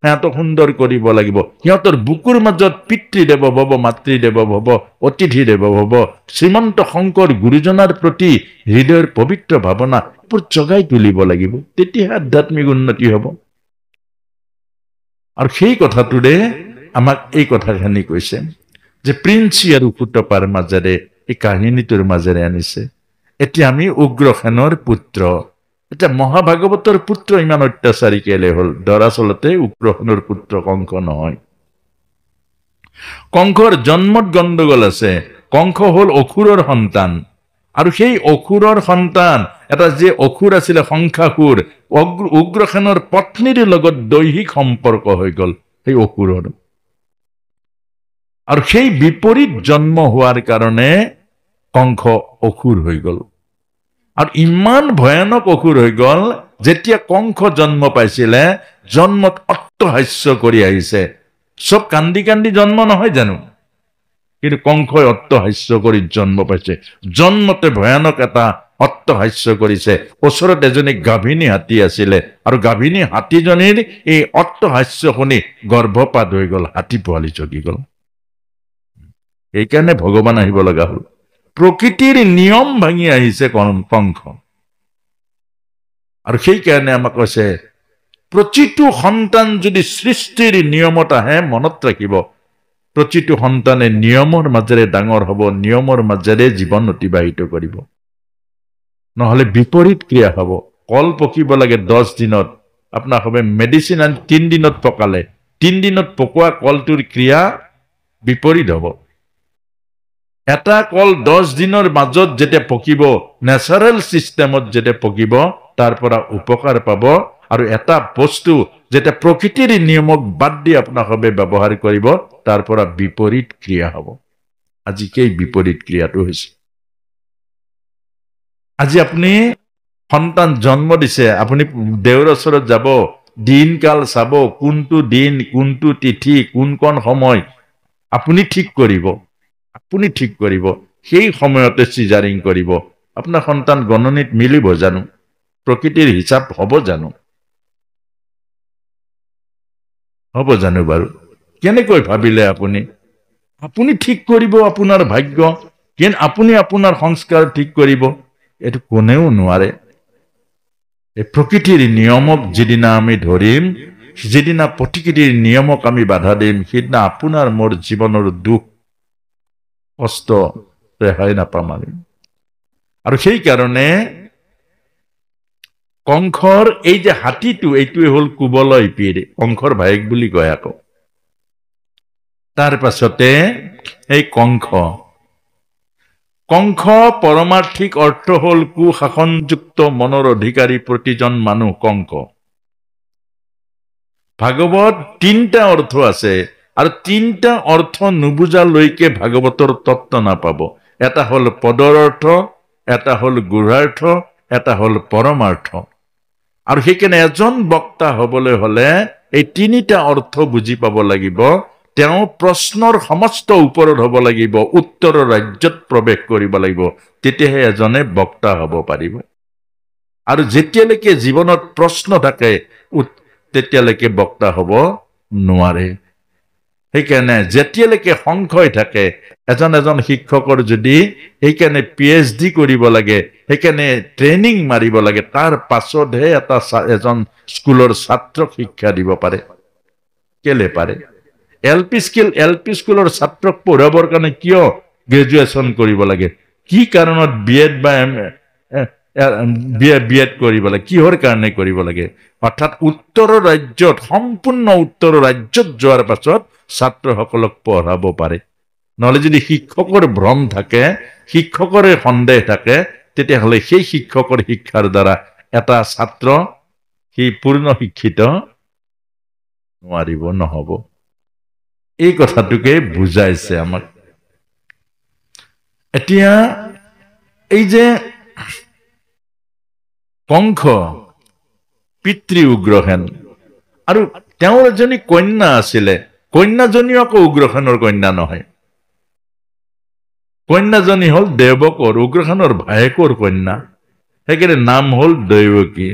সিহঁতক সুন্দৰ কৰিব লাগিব। সিহঁতৰ বুকুৰ মাজত পিতৃদেৱ ভৱ, মাতৃদেৱ ভৱ, অতিথি দেৱ ভৱ, শ্ৰীমন্ত শংকৰ গুৰুজনাৰ প্ৰতি হৃদয়ৰ পবিত্ৰ ভাৱনা জগাই তুলিব লাগিব, তেতিয়াহে আধ্যাত্মিক উন্নতি হ'ব। আৰু সেই কথাটোৰে আমাক এই কথাখিনি কৈছে যে প্ৰিন্সি আৰু কুটপাৰ মাজেৰে এই কাহিনীটোৰ মাজেৰে আনিছে। এতিয়া আমি উগ্ৰসেনৰ পুত্ৰ, এতিয়া মহাভাগৱতৰ পুত্ৰ ইমান অত্যাচাৰী কেলে হ'ল? দৰাচলতে উগ্ৰসেনৰ পুত্ৰ কংস নহয়। কংসৰ জন্মত গণ্ডগোল আছে। কংস হ'ল অসুৰৰ সন্তান, আৰু সেই অসুৰৰ সন্তান এটা যে অসুৰ আছিলে শংখাসুৰ, উগ্ৰসেনৰ পত্নীৰ লগত দৈহিক সম্পৰ্ক হৈ গল সেই অসুৰৰ, আৰু সেই বিপৰীত জন্ম হোৱাৰ কাৰণে কংস অসুৰ হৈ গল। আৰু ইমান ভয়ানক অসুৰ হৈ গল, যেতিয়া কংস জন্ম পাইছিলে জন্মত অট্টহাস্য কৰি আহিছে। চব কান্দি কান্দি জন্ম নহয় জানো? কিন্তু কংসই অট্টহাস্য কৰি জন্ম পাইছে, জন্মতে ভয়ানক এটা অট্টহাস্য কৰিছে। ওচৰত এজনী গাভিনী হাতী আছিলে, আৰু গাভিনী হাতীজনীৰ এই অট্টহাস্য শুনি গৰ্ভপাত হৈ গল, হাতী পোৱালি জগি গল। এইকাৰণে ভগৱান আহিব লগা হল। প্ৰকৃতিৰ নিয়ম ভাঙি আহিছে কংস। আৰু সেইকাৰণে আমাক কৈছে প্ৰতিটো সন্তান যদি সৃষ্টিৰ নিয়মত আহে, মনত ৰাখিব প্ৰতিটো সন্তানে নিয়মৰ মাজেৰে ডাঙৰ হব, নিয়মৰ মাজেৰে জীৱন অতিবাহিত কৰিব, নহলে বিপৰীত ক্ৰিয়া হব। কল পকিব লাগে 10 দিনত, আপোনাৰ হবে মেডিচিন আনি 3 দিনত পকালে, 3 দিনত পকোৱা কলটোৰ ক্ৰিয়া বিপৰীত হব। এটা কল 10 দিনৰ মাজত যেতিয়া পকিব, নেচাৰেল চিষ্টেমত যেতিয়া পকিব, তাৰ পৰা উপকাৰ পাব। আৰু এটা বস্তু যেতিয়া প্ৰকৃতিৰ নিয়মক বাদ দি আপোনালোকে ব্যৱহাৰ কৰিব, তাৰ পৰা বিপৰীত ক্ৰিয়া হব। আজি সেই বিপৰীত ক্ৰিয়াটো হৈছে। আজি আপুনি সন্তান জন্ম দিছে, আপুনি দেউৰ ওচৰত যাব, দিনকাল চাব, কোনটো দিন, কোনটো তিথি, কোন সময় আপুনি ঠিক কৰিব, আপুনি ঠিক কৰিব। সেই সময়তে চিজাৰিং কৰিব। আপোনাৰ সন্তান গণনিত মিলিব জানো? প্ৰকৃতিৰ হিচাপ হ'ব জানো? হ'ব জানো বাৰু? কেনেকৈ ভাবিলে আপুনি? আপুনি ঠিক কৰিব আপোনাৰ ভাগ্য, কিন্তু আপুনি আপোনাৰ সংস্কাৰ ঠিক কৰিব, এইটো কোনেও নোৱাৰে। এই প্ৰকৃতিৰ নিয়মক যিদিনা আমি ধৰিম, যিদিনা প্ৰকৃতিৰ নিয়মক আমি বাধা দিম, সেইদিনা আপোনাৰ মোৰ জীৱনৰ দুখ কষ্ট ৰেহাই নাপাম আমি। আৰু সেইকাৰণে কংসৰ এই যে হাতীটো, এইটোৱে হ'ল কুবলয় পীৰ, কংসৰ ভায়েক বুলি কয় আকৌ। তাৰ পাছতে এই কংস পৰমাৰ্থিক অৰ্থ হ'ল কুশাসনযুক্ত মনৰ অধিকাৰী প্ৰতিজন মানুহ। কংস ভাগৱত 3টা অৰ্থ আছে, আৰু 3টা অৰ্থ নুবুজালৈকে ভাগৱতৰ তত্ত্ব নাপাব। এটা হ'ল পদৰ অৰ্থ, এটা হ'ল গুঢ়াৰ্থ, এটা হ'ল পৰমাৰ্থ। আৰু সেইকাৰণে এজন বক্তা হবলৈ হলে এই 3টা অৰ্থ বুজি পাব লাগিব। তেওঁ প্ৰশ্নৰ সমস্ত ওপৰত হ'ব লাগিব, উত্তৰৰ ৰাজ্যত প্ৰৱেশ কৰিব লাগিব, তেতিয়াহে এজনে বক্তা হ'ব পাৰিব। আৰু যেতিয়ালৈকে জীৱনত প্ৰশ্ন থাকে, তেতিয়ালৈকে বক্তা হ'ব নোৱাৰে। সেইকাৰণে যেতিয়ালৈকে সংশয় থাকে, এজন শিক্ষকৰ যদি সেইকাৰণে PhD কৰিব লাগে, সেইকাৰণে ট্ৰেইনিং মাৰিব লাগে, তাৰ পাছতহে এজন স্কুলৰ ছাত্ৰক শিক্ষা দিব পাৰে। কেলে পাৰে? এল পি স্কুলৰ ছাত্ৰক পঢ়াবৰ কাৰণে কিয় গ্ৰেজুৱেশ্যন কৰিব লাগে, কি কাৰণত বিএড বা বিএড কৰিব লাগে, কিহৰ কাৰণে কৰিব লাগে? অৰ্থাৎ উত্তৰৰ ৰাজ্যত, সম্পূৰ্ণ উত্তৰৰ ৰাজ্যত যোৱাৰ পাছত ছাত্ৰসকলক পঢ়াব পাৰে। নহ'লে যদি শিক্ষকৰ ভ্ৰম থাকে, শিক্ষকৰে সন্দেহ থাকে, তেতিয়াহ'লে সেই শিক্ষকৰ শিক্ষাৰ দ্বাৰা এটা ছাত্ৰ সি পূৰ্ণ শিক্ষিত নোৱাৰিব, নহ'ব। এই কথাটোকে বুজাইছে আমাক। এতিয়া এই যে কংস পিতৃ উগ্ৰসেন, আৰু তেওঁৰ এজনী কন্যা আছিলে, কন্যাজনী আকৌ উগ্ৰসেনৰ কন্যা নহয়, কন্যাজনী হ'ল দেৱকৰ, উগ্ৰসেনৰ ভায়েকৰ কন্যা, সেইকাৰণে নাম হ'ল দৈৱকী।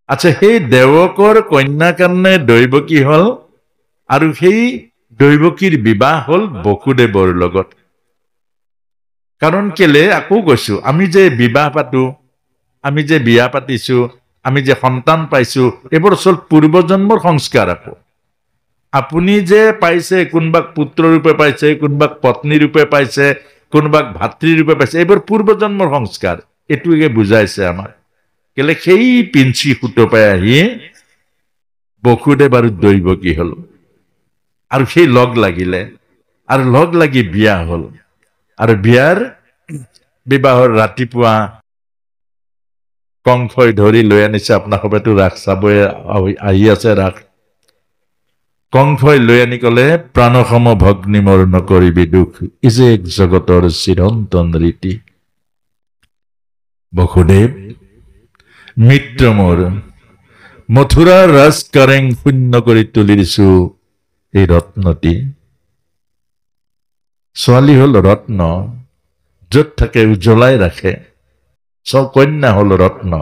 আচ্ছা, সেই দেৱকৰ কন্যা কাৰণে দৈৱকী হ'ল, আৰু সেই দৈৱকীৰ বিবাহ হ'ল বসুদেৱৰ লগত। কাৰণ কেলে, আকৌ কৈছো, আমি যে বিবাহ পাতো, আমি যে বিয়া পাতিছো, আমি যে সন্তান পাইছো, এইবোৰ চব পূৰ্বজন্মৰ সংস্কাৰ। আকৌ আপুনি যে পাইছে, কোনোবাক পুত্ৰ ৰূপে পাইছে, কোনোবাক পত্নী ৰূপে পাইছে, কোনোবাক ভাতৃ ৰূপে পাইছে, এইবোৰ পূৰ্বজন্মৰ সংস্কাৰ। এইটোকে বুজাইছে আমাৰ। কেলে সেই পিঞ্চি সুতপাই আহি বসুদেৱ আৰু দৈৱকী হল, আৰু সেই লগ লাগিলে, আৰু লগ লাগি বিয়া হল। আৰু বিবাহৰ ৰাতিপুৱা কংসই ধৰি লৈ আনিছে, আপোনাৰ সবেতো ৰাস চাবই আহি আছে। ৰাস কংসই লৈ আনি কলে, প্ৰাণসম ভগ্নী মোৰ নকৰিবি দুখ, ই যে এক জগতৰ চিৰন্তন ৰীতি। বসুদেৱ মিত্ৰ মোৰ, মথুৰাৰ ৰাজ কাৰেং শূন্য কৰি তুলি দিছো এই ৰত্নটি। ছোৱালী হল ৰত্ন, যত থাকে উজ্বলাই ৰাখে, কন্যা হল ৰত্ন।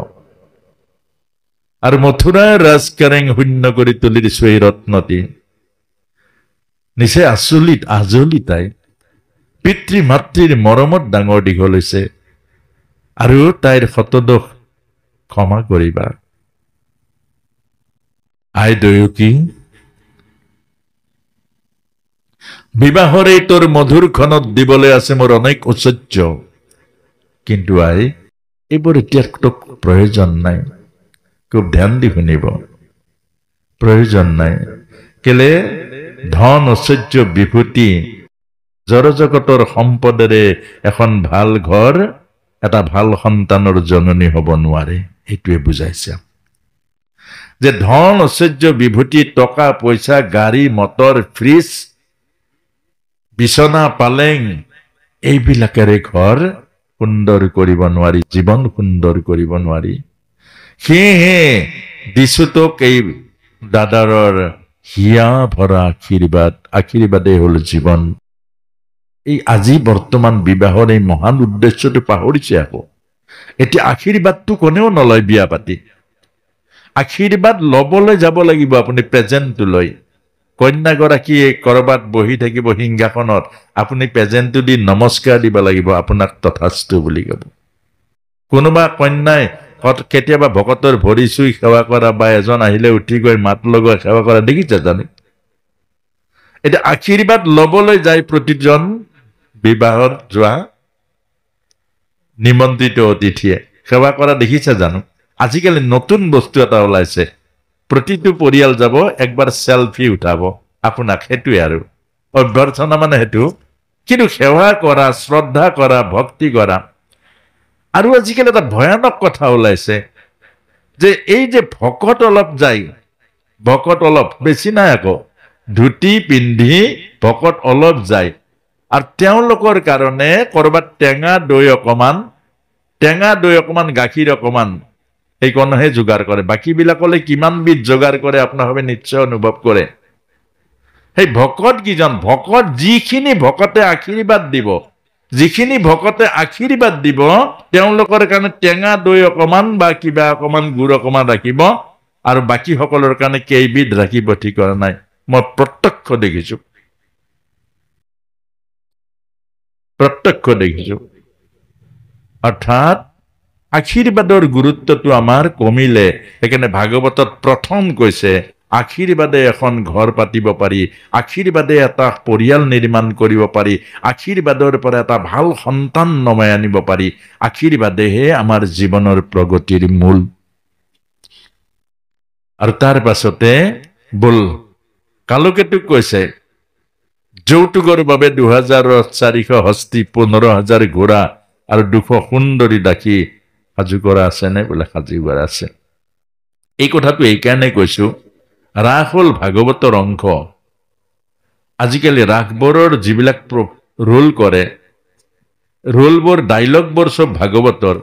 আৰু মথুৰাৰ ৰাজ কাৰেং শূন্য কৰি তুলি দিছো এই ৰত্নটি। নিচে আজলি তাই পিতৃ মাতৃৰ মৰমত ডাঙৰ দীঘল হৈছে, আৰু তাইৰ শতদোষ ক্ষমা কৰিবা। আই দৈৱকী, বিবাহৰ এই তোৰ মধুৰ ক্ষণত দিবলৈ আছে মোৰ অনেক ঐশ্বৰ্য, কিন্তু আই এইবোৰ এতিয়া তোক প্ৰয়োজন নাই। খুব ধ্যান দি শুনিব, প্ৰয়োজন নাই। কেলে, ধন ঐশ্বৰ্য বিভূতি জড়জগতৰ সম্পদেৰে এখন ভাল ঘৰ, এটা ভাল সন্তানৰ জননী হব নোৱাৰে। এইটোৱে বুজাইছে যে ধন ঐশ্বৰ্য বিভূতি, টকা পইচা, গাড়ী মটৰ, ফ্ৰিজ, বিছনা পালেং, এইবিলাকেৰে ঘৰ সুন্দৰ কৰিব নোৱাৰি, জীৱন সুন্দৰ কৰিব নোৱাৰি। সেয়েহে দিছো তোক এই দাদাৰৰ হিয়া ভৰা আশীৰ্বাদ, আশীৰ্বাদে হল জীৱন। এই আজি বৰ্তমান বিবাহৰ এই মহান উদ্দেশ্যটো পাহৰিছে। আকৌ এতিয়া আশীৰ্বাদটো কোনেও নলয় বিয়া পাতি। আশীৰ্বাদ লবলৈ যাব লাগিব আপুনি প্ৰেজেণ্টটো লৈ। কন্যাগৰাকীয়ে কৰবাত বহি থাকিব সিংহাসনত, আপুনি প্ৰেজেণ্টটো দি নমস্কাৰ দিব লাগিব, আপোনাক তথাস্তু বুলি কব। কোনোবা কন্যাই কেতিয়াবা ভকতৰ ভৰি চুই সেৱা কৰা, বা এজন আহিলে উঠি গৈ মাত লগাই সেৱা কৰা দেখিছে জানে? এতিয়া আশীৰ্বাদ লবলৈ যায় প্ৰতিজন বিবাহত যোৱা নিমন্ত্ৰিত অতিথিয়ে সেৱা কৰা দেখিছে জানো? আজিকালি নতুন বস্তু এটা ওলাইছে, প্ৰতিটো পৰিয়াল যাব, একবাৰ সেলফি উঠাব আপোনাক। সেইটোৱে আৰু অভ্যৰ্থনা মানে সেইটো। কিন্তু সেৱা কৰা, শ্ৰদ্ধা কৰা, ভক্তি কৰা। আৰু আজিকালি এটা ভয়ানক কথা ওলাইছে যে এই যে ভকত অলপ যায়, ভকত অলপ, বেছি নাই আকৌ, ধুতি পিন্ধি ভকত অলপ যায়, আৰু তেওঁলোকৰ কাৰণে কৰবাত টেঙা দৈ অকমান, গাখীৰ অকমান, সেইকণহে যোগাৰ কৰে। বাকীবিলাকলে কিমান বিধ যোগাৰ কৰে আপোনালোকে নিশ্চয় অনুভৱ কৰে। সেই ভকত কিজন, ভকত যিখিনি ভকতে আশীৰ্বাদ দিব, যিখিনি ভকতে আশীৰ্বাদ দিব, তেওঁলোকৰ কাৰণে টেঙা দৈ অকমান বা কিবা অকমান গুড় অকমান ৰাখিব, আৰু বাকী সকলৰ কাৰণে কেইবিধ ৰাখিব ঠিকনা নাই। মই প্ৰত্যক্ষ দেখিছো। অৰ্থাৎ আশীৰ্বাদৰ গুৰুত্বটো আমাৰ কমিলে। সেইকাৰণে ভাগৱতত প্ৰথম কৈছে আশীৰ্বাদে এখন ঘৰ পাতিব পাৰি, আশীৰ্বাদে এটা পৰিয়াল নিৰ্মাণ কৰিব পাৰি, আশীৰ্বাদৰ পৰা এটা ভাল সন্তান নমাই আনিব পাৰি। আশীৰ্বাদেহে আমাৰ জীৱনৰ প্ৰগতিৰ মূল। আৰু তাৰ পাছতে বল কালকেতুক কৈছে যৌতুকৰ বাবে 2400 হস্তি, 15,000 ঘোঁৰা আৰু 200 সুন্দৰী দাসী সাজু কৰা আছে নে? বোলে সাজু কৰা আছে। এই কথাটো এইকাৰণে কৈছো, ৰাস হ'ল ভাগৱতৰ অংশ। আজিকালি ৰাসবোৰৰ যিবিলাক ৰোল কৰে, ৰোলবোৰ ডাইলগবোৰ চব ভাগৱতৰ,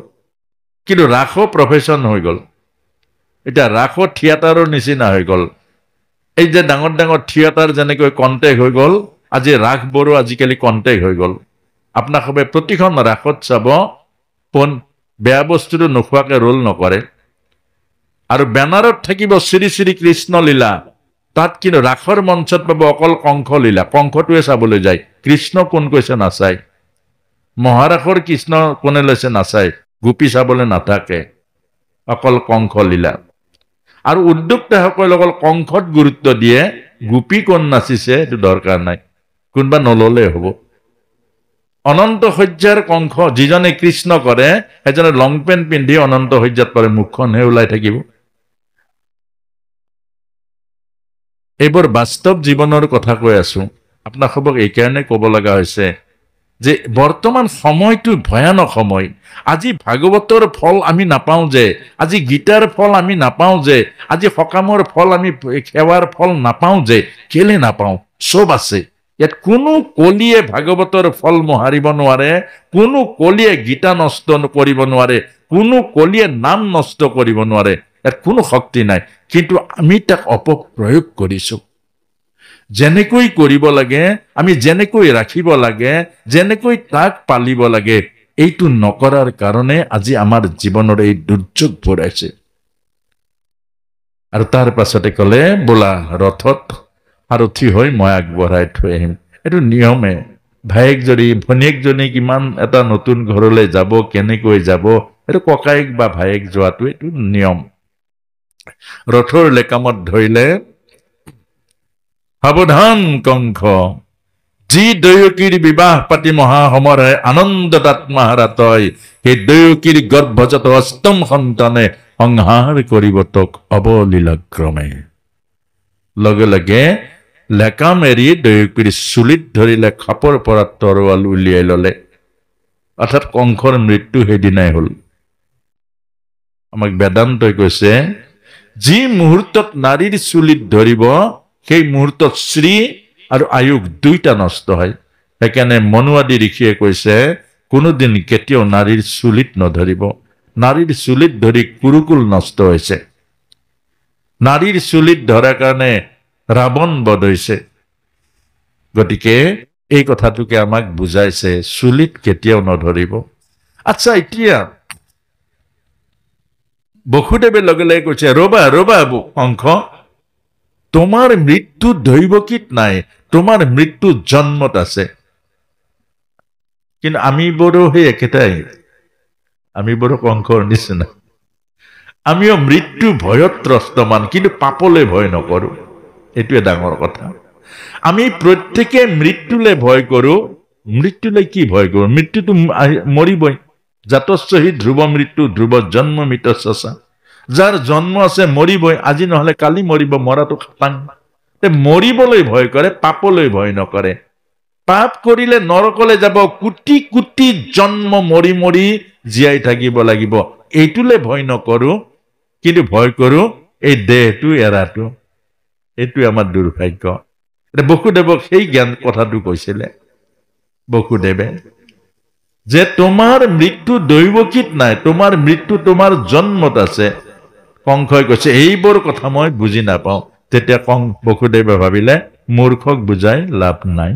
কিন্তু ৰাসো প্ৰফেশ্যন হৈ গ'ল। এতিয়া ৰাসো থিয়েটাৰৰ নিচিনা হৈ গ'ল। এই যে ডাঙৰ ডাঙৰ থিয়েটাৰ যেনেকৈ কণ্টেক্ট হৈ গ'ল, আজি ৰাসবোৰো আজিকালি কণ্টেক্ট হৈ গ'ল। আপোনালোকে প্ৰতিখন ৰাসত চাব বেয়া বস্তুটো নোখোৱাকে ৰোল নকৰে। আৰু বেনাৰত থাকিব শ্ৰী শ্ৰী কৃষ্ণ লীলা, তাত কিন্তু ৰাসৰ মঞ্চত পাব অকল কংস লীলা। কংসটোৱে চাবলৈ যায়, কৃষ্ণ কোন কৈছে নাচায়। মহাৰাসৰ কৃষ্ণ কোনে লৈছে নাচায়, গোপী চাবলৈ নাথাকে, অকল কংস লীলা। আৰু উদ্যোক্তাসকলে অকল কংসত গুৰুত্ব দিয়ে, গোপী কোন নাচিছে এইটো দৰকাৰ নাই, কোনোবা নললে হ'ব। অনন্ত শয্যাৰ কংস যিজনে কৃষ্ণ কৰে, সেইজনে লং পেণ্ট পিন্ধি অনন্ত শয্যাত কৰে, মুখখনহে ওলাই থাকিব। এইবোৰ বাস্তৱ জীৱনৰ কথা কৈ আছো। আপোনালোকক এইকাৰণে ক'ব লগা হৈছে যে বৰ্তমান সময়টো ভয়ানক সময়। আজি ভাগৱতৰ ফল আমি নাপাওঁ যে, আজি গীতাৰ ফল আমি নাপাওঁ যে, আজি সকামৰ ফল আমি সেৱাৰ ফল নাপাওঁ যে, কেলে নাপাওঁ? চব আছে ইয়াত। কোনো কলিয়ে ভাগৱতৰ ফল মোহাৰিব নোৱাৰে, কোনো কলিয়ে গীতা নষ্ট কৰিব নোৱাৰে, কোনো কলিয়ে নাম নষ্ট কৰিব নোৱাৰে। ইয়াত কোনো শক্তি নাই, কিন্তু আমি তাক অপপ্ৰয়োগ কৰিছো। যেনেকৈ কৰিব লাগে, আমি যেনেকৈ ৰাখিব লাগে, যেনেকৈ তাক পালিব লাগে, এইটো নকৰাৰ কাৰণে আজি আমাৰ জীৱনৰ এই দুৰ্যোগ ভৰাইছে। আৰু তাৰ পাছতে ক'লে বোলা ৰথত সাৰথি হৈ মই আগবঢ়াই থৈ আহিম। এইটো নিয়মে। ভায়েকজনী ভনীয়েকজনী কিমান এটা নতুন ঘৰলৈ যাব, কেনেকৈ যাব, এইটো ককায়েক বা ভায়েক যোৱাটো এইটো নিয়ম। ৰথৰ লেকামত ধৰিলে সাৱধান কংস, যি দৈৱকীৰ বিবাহ পাতি মহাসমৰে আনন্দত আত্মহাৰা তই, সেই দৈৱকীৰ গৰ্ভজাত অষ্টম সন্তানে সংহাৰ কৰিব তোক অৱলীলাক্ৰমে। লগে লগে লেকাম এৰি দৈৱকীৰ চুলিত ধৰিলে, খাপৰ পৰা তৰোৱাল উলিয়াই ললে। অৰ্থাৎ কংসৰ মৃত্যু সেইদিনাই হল। আমাক বেদান্তই কৈছে, যি মুহূৰ্তত নাৰীৰ চুলিত ধৰিব, সেই মুহূৰ্তত শ্ৰী আৰু আয়ুস দুইটা নষ্ট হয়। সেইকাৰণে মনুৱাদী ঋষিয়ে কৈছে, কোনোদিন কেতিয়াও নাৰীৰ চুলিত নধৰিব। নাৰীৰ চুলিত ধৰি কুৰুকুল নষ্ট হৈছে। নাৰীৰ চুলিত ধৰাৰ কাৰণে ৰাৱণ বধ হৈছে। গতিকে এই কথাটোকে আমাক বুজাইছে, চুলিত কেতিয়াও নধৰিব। আচ্ছা, এতিয়া বসুদেৱে লগে লগে কৈছে, ৰবা ৰবা কংস, তোমাৰ মৃত্যু দৈৱকীত নাই, তোমাৰ মৃত্যু জন্মত আছে। কিন্তু আমি বোৰো সেই একেটাই, আমি বোৰো কংসৰ নিচিনা। আমিও মৃত্যু ভয়ত ত্ৰস্তমান, কিন্তু পাপলৈ ভয় নকৰো। এইটোৱে ডাঙৰ কথা। আমি প্ৰত্যেকে মৃত্যুলৈ ভয় কৰো। মৃত্যুলৈ কি ভয় কৰো? মৃত্যুটো মৰিবই। জাতস্বহী ধ্ৰুৱ মৃত্যু, ধ্ৰুৱ জন্ম মৃত চচা। যাৰ জন্ম আছে মৰিবই, আজি নহলে কালি মৰিব, মৰাটো খাটাং। মৰিবলৈ ভয় কৰে, পাপলৈ ভয় নকৰে। পাপ কৰিলে নৰকলৈ যাব, কোটি কোটি জন্ম মৰি মৰি জীয়াই থাকিব লাগিব। এইটোলৈ ভয় নকৰো, কিন্তু ভয় কৰো এই দেহটো এৰাটো। এইটোৱে আমাৰ দুৰ্ভাগ্য। বসুদেৱক সেই জ্ঞান কথাটো কৈছিলে বসুদেৱে, যে তোমাৰ মৃত্যু দৈৱকীত নাই, তোমাৰ মৃত্যু তোমাৰ জন্মত আছে। কংসই কৈছে, এইবোৰ কথা মই বুজি নাপাওঁ। তেতিয়া বসুদেৱে ভাবিলে, মূৰ্খক বুজাই লাভ নাই।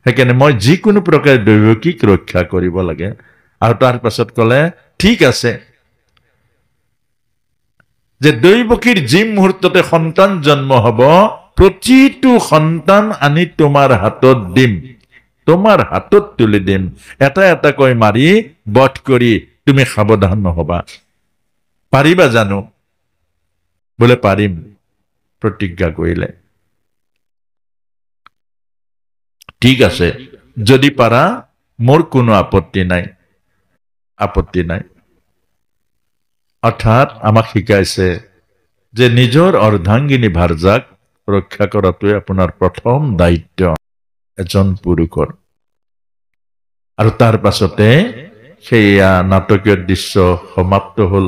সেইকাৰণে মই যিকোনো প্ৰকাৰে দৈৱকীক ৰক্ষা কৰিব লাগে। আৰু তাৰ পাছত কলে, ঠিক আছে, যে দৈৱকীৰ যি মুহূৰ্ততে সন্তান জন্ম হব, প্ৰতিটো সন্তান আনি তোমাৰ হাতত দিম, তোমাৰ হাতত তুলি দিম। এটা এটাকৈ মাৰি বধ কৰি তুমি সাৱধান নহবা। পাৰিবা জানো? বোলে পাৰিম। প্ৰতিজ্ঞা কৰিলে, ঠিক আছে, যদি পাৰা মোৰ কোনো আপত্তি নাই, আপত্তি নাই। অৰ্থাৎ আমাক শিকাইছে যে নিজৰ অৰ্ধাংগিনী ভাৰ্যাক ৰক্ষা কৰাটোৱে আপোনাৰ প্ৰথম দায়িত্ব এজন পুৰুষৰ। আৰু তাৰ পাছতে সেয়া নাটকীয় দৃশ্য সমাপ্ত হ'ল।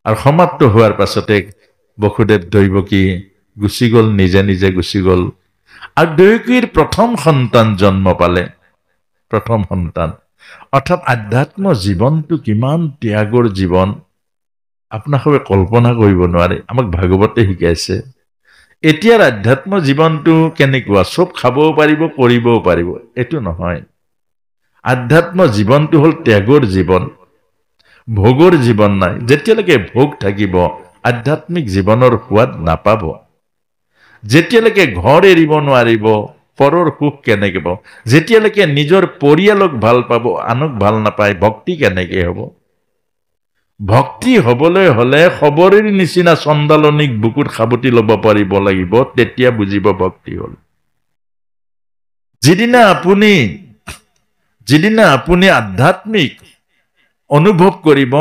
আৰু সমাপ্ত হোৱাৰ পাছতে বসুদেৱ দৈৱকী গুচি গ'ল, নিজে নিজে গুচি গ'ল। আৰু দৈৱকীৰ প্ৰথম সন্তান জন্ম পালে, প্ৰথম সন্তান। অৰ্থাৎ আধ্যাত্ম জীৱনটো কিমান ত্যাগৰ জীৱন আপোনালোকে কল্পনা কৰিব নোৱাৰে। আমাক ভাগৱতে শিকাইছে। এতিয়াৰ আধ্যাত্ম জীৱনটো কেনেকুৱা, চব খাবও পাৰিব, কৰিবও পাৰিব, এইটো নহয়। আধ্যাত্ম জীৱনটো হ'ল ত্যাগৰ জীৱন, ভোগৰ জীৱন নাই। যেতিয়ালৈকে ভোগ থাকিব আধ্যাত্মিক জীৱনৰ সোৱাদ নাপাব। যেতিয়ালৈকে ঘৰ এৰিব নোৱাৰিব পৰৰ সুখ কেনেকে পাব, যেতিয়ালৈকে নিজৰ পৰিয়ালক ভাল পাব আনক ভাল নাপায়, ভক্তি কেনেকে হ'ব? ভক্তি হবলৈ হলে খবৰেৰ নিচিনা চণ্ডালনিক বুকুত সাবটি ল'ব পাৰিব লাগিব, তেতিয়া বুজিব ভক্তি হ'ল। যিদিনা আপুনি আধ্যাত্মিক অনুভৱ কৰিব,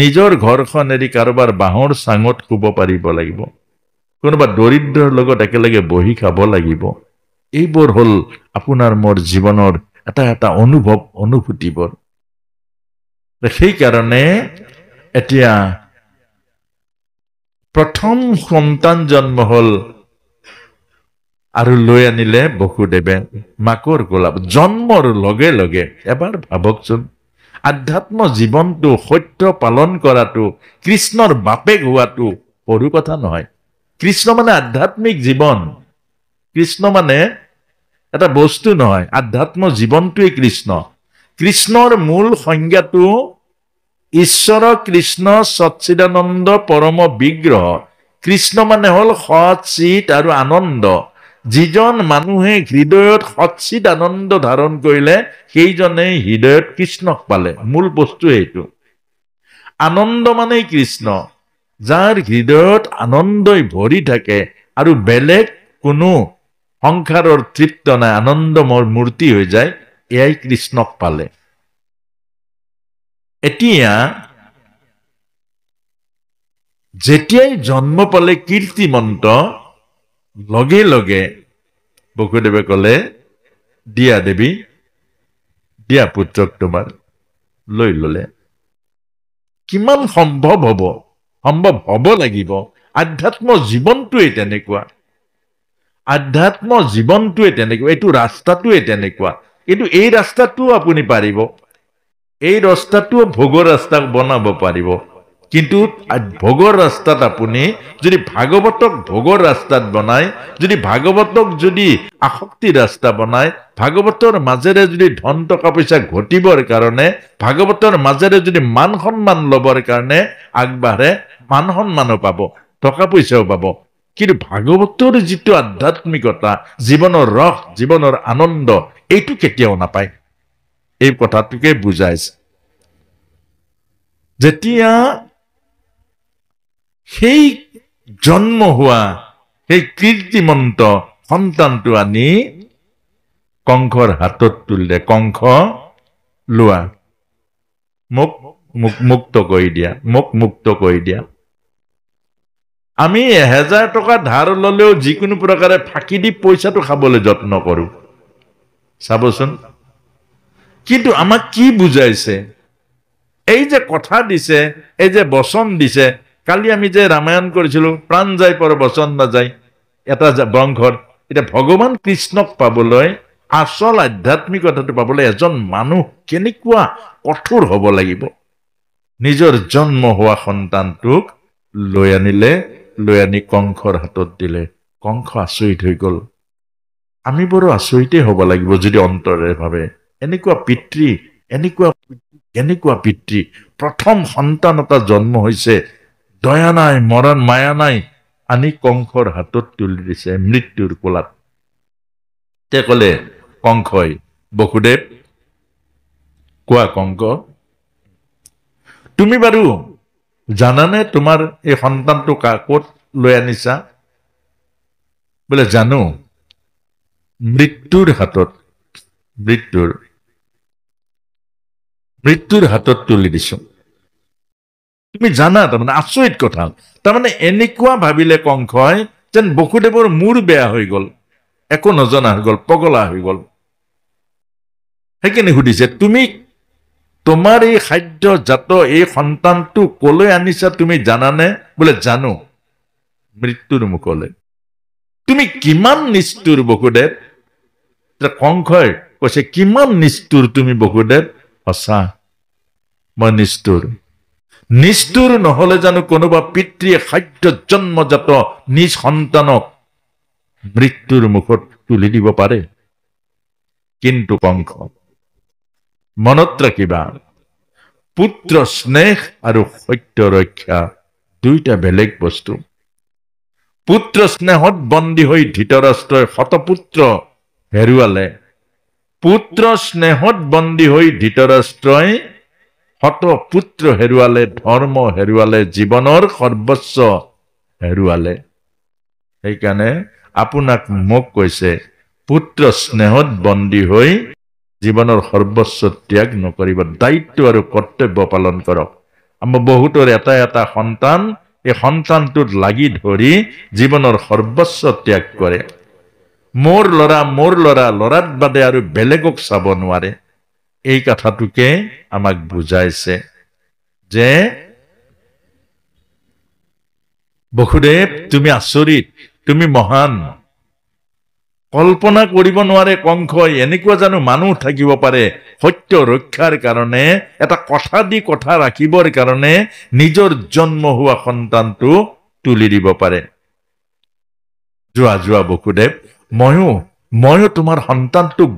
নিজৰ ঘৰখন এৰি কাৰোবাৰ বাঁহৰ চাঙত শুব পাৰিব লাগিব, কোনোবা দৰিদ্ৰৰ লগত একেলগে বহি খাব লাগিব। এইবোৰ হ'ল আপোনাৰ মোৰ জীৱনৰ এটা এটা অনুভৱ, অনুভূতিবোৰ। সেইকাৰণে এতিয়া প্ৰথম সন্তান জন্ম হ'ল আৰু লৈ আনিলে বসুদেৱে মাকৰ কোলাত। জন্মৰ লগে লগে এবাৰ ভাবকচোন, আধ্যাত্ম জীৱনটো সত্য পালন কৰাটো, কৃষ্ণৰ বাপেক হোৱাটো সৰু কথা নহয়। কৃষ্ণ মানে আধ্যাত্মিক জীৱন, কৃষ্ণ মানে এটা বস্তু নহয়, আধ্যাত্ম জীৱনটোৱে কৃষ্ণ। কৃষ্ণৰ মূল সংজ্ঞাটো ঈশ্বৰ কৃষ্ণ সচ্চিদানন্দ পৰম বিগ্ৰহ। কৃষ্ণ মানে হ'ল সৎ, চিত আৰু আনন্দ। যিজন মানুহে হৃদয়ত সচ্চিত আনন্দ ধাৰণ কৰিলে সেইজনে হৃদয়ত কৃষ্ণক পালে। মূল বস্তু এইটো। আনন্দ মানেই কৃষ্ণ। যাৰ হৃদয়ত আনন্দই ভৰি থাকে আৰু বেলেগ কোনো সংসাৰৰ তৃপ্ত নাই, আনন্দমৰ মূৰ্তি হৈ যায়, এয়াই কৃষ্ণক পালে। এতিয়া যেতিয়াই জন্ম পালে কীৰ্তিমন্ত, লগে লগে বসুদেৱে ক'লে, দিয়া দেৱী, দিয়া পুত্ৰক তোমাৰ। লৈ ললে। কিমান সম্ভৱ হ'ব? সম্ভৱ হ'ব লাগিব। আধ্যাত্ম জীৱনটোৱে তেনেকুৱা, আধ্যাত্ম জীৱনটোৱে তেনেকুৱা, এইটো ৰাস্তাটোৱে তেনেকুৱা। কিন্তু এই ৰাস্তাটো আপুনি পাৰিব, এই ৰাস্তাটো ভোগৰ ৰাস্তা বনাব পাৰিব। কিন্তু ভোগৰ ৰাস্তাত আপুনি যদি ভাগৱতক ভোগৰ ৰাস্তাত বনায়, যদি ভাগৱতক যদি আসক্তিৰ ৰাস্তা বনায়, ভাগৱতৰ মাজেৰে যদি ধন টকা পইচা ঘটিবৰ কাৰণে, ভাগৱতৰ মাজেৰে যদি মান সন্মান ল'বৰ কাৰণে আগবাঢ়ে, মান সন্মানো পাব, টকা পইচাও পাব। কিন্তু ভাগৱতৰ যিটো আধ্যাত্মিকতা, জীৱনৰ ৰস, জীৱনৰ আনন্দ, এইটো কেতিয়াও নাপায়। এই কথাটোকে বুজাইছে। যেতিয়া সেই জন্ম হোৱা সেই কীৰ্তিমন্ত সন্তানটো আনি কংসৰ হাতত তুলিলে। কংস, লোৱা, মোক মুক্ত কৰি দিয়া, মোক মুক্ত কৰি দিয়া। আমি 1000 টকা ধাৰ ললেও যিকোনো প্ৰকাৰে ফাঁকি দি পইচাটো খাবলৈ যত্ন কৰো, চাবচোন। কিন্তু আমাক কি বুজাইছে? এই যে কথা দিছে, এই যে বচন দিছে, কালি আমি যে ৰামায়ণ কৰিছিলো, প্ৰাণ যায় পৰ বচন নাযায়, এটা বংশৰ। এতিয়া ভগৱান কৃষ্ণক পাবলৈ, আচল আধ্যাত্মিকতাটো পাবলৈ এজন মানুহ কেনেকুৱা কঠোৰ হ'ব লাগিব। নিজৰ জন্ম হোৱা সন্তানটোক লৈ আনিলে, লৈ আনি কংসৰ হাতত দিলে। কংস আচৰিত হৈ গ'ল। আমি বৰ আচৰিতেই হ'ব লাগিব যদি অন্তৰে ভাবে, এনেকুৱা পিতৃ, এনেকুৱা পিতৃ, প্ৰথম সন্তান এটা জন্ম হৈছে, দয়া নাই, মৰণ মায়া নাই, আনি কংসৰ হাতত তুলি দিছে মৃত্যুৰ কোলাত। তে ক'লে কংসই, বসুদেৱ, কোৱা কংস, তুমি বাৰু জানানে তোমাৰ এই সন্তানটো ক'ত লৈ আনিছা? বোলে জানো মৃত্যুৰ হাতত মৃত্যুৰ হাতত তুলি দিছো। তুমি জানা তাৰমানে আচৰিত কথা। তাৰমানে এনেকুৱা ভাবিলে কংসই যেন বসুদেৱৰ মূৰ বেয়া হৈ গল, একো নজনা হৈ গল, পগলা হৈ গল। সেইকাৰণে সুধিছে, তুমি তোমাৰ এই খাদ্য জাত এই সন্তানটো কলৈ আনিছা তুমি জানানে? বোলে জানো, মৃত্যুৰ মুখলৈ। তুমি কিমান নিষ্ঠুৰ বসুদেৱ? কংসই কৈছে, কিমান নিষ্ঠুৰ তুমি বসুদেৱ? সঁচা, মই নিষ্ঠুৰ। নিষ্ঠুৰ নহলে জানো কোনোবা পিতৃয়ে খাদ্য জন্মজাত নিজ সন্তানক মৃত্যুৰ মুখত তুলি দিব পাৰে? কিন্তু কংস, মনত ৰাখিবা, পুত্ৰ স্নেহ আৰু সত্য ৰক্ষা দুইটা বেলেগ বস্তু। পুত্ৰ স্নেহত বন্দী হৈ ধৃতৰাষ্ট্ৰই শতপুত্ৰ হেৰুৱালে। পুত্ৰ স্নেহত বন্দী হৈ ধৃতৰাষ্ট্ৰই শতপুত্ৰ হেৰুৱালে, ধৰ্ম হেৰুৱালে, জীৱনৰ সৰ্বস্ব হেৰুৱালে। সেইকাৰণে আপোনাক মোক কৈছে, পুত্ৰ স্নেহত বন্দী হৈ জীৱনৰ সৰ্বস্ব ত্যাগ নকৰিব, দায়িত্ব আৰু কৰ্তব্য পালন কৰক। আমাৰ বহুতৰ এটা এটা সন্তান, এই সন্তানটোত লাগি ধৰি জীৱনৰ সৰ্বস্ব ত্যাগ কৰে। মোৰ ল'ৰা, মোৰ ল'ৰা, ল'ৰাত বাদে আৰু বেলেগক চাব নোৱাৰে। এই কথাটোকে আমাক বুজাইছে যে বসুদেৱ তুমি আচৰিত, তুমি মহান। কল্পনা কৰিব নোৱাৰে কংসই, এনেকুৱা জানো মানুহ থাকিব পাৰে সত্য ৰক্ষাৰ কাৰণে, এটা কথা দি কথা ৰাখিবৰ কাৰণে নিজৰ জন্ম হোৱা সন্তানটো তুলি দিব পাৰে। যোৱা যোৱা বসুদেৱ, ময়ো তোমাৰ সন্তানটোক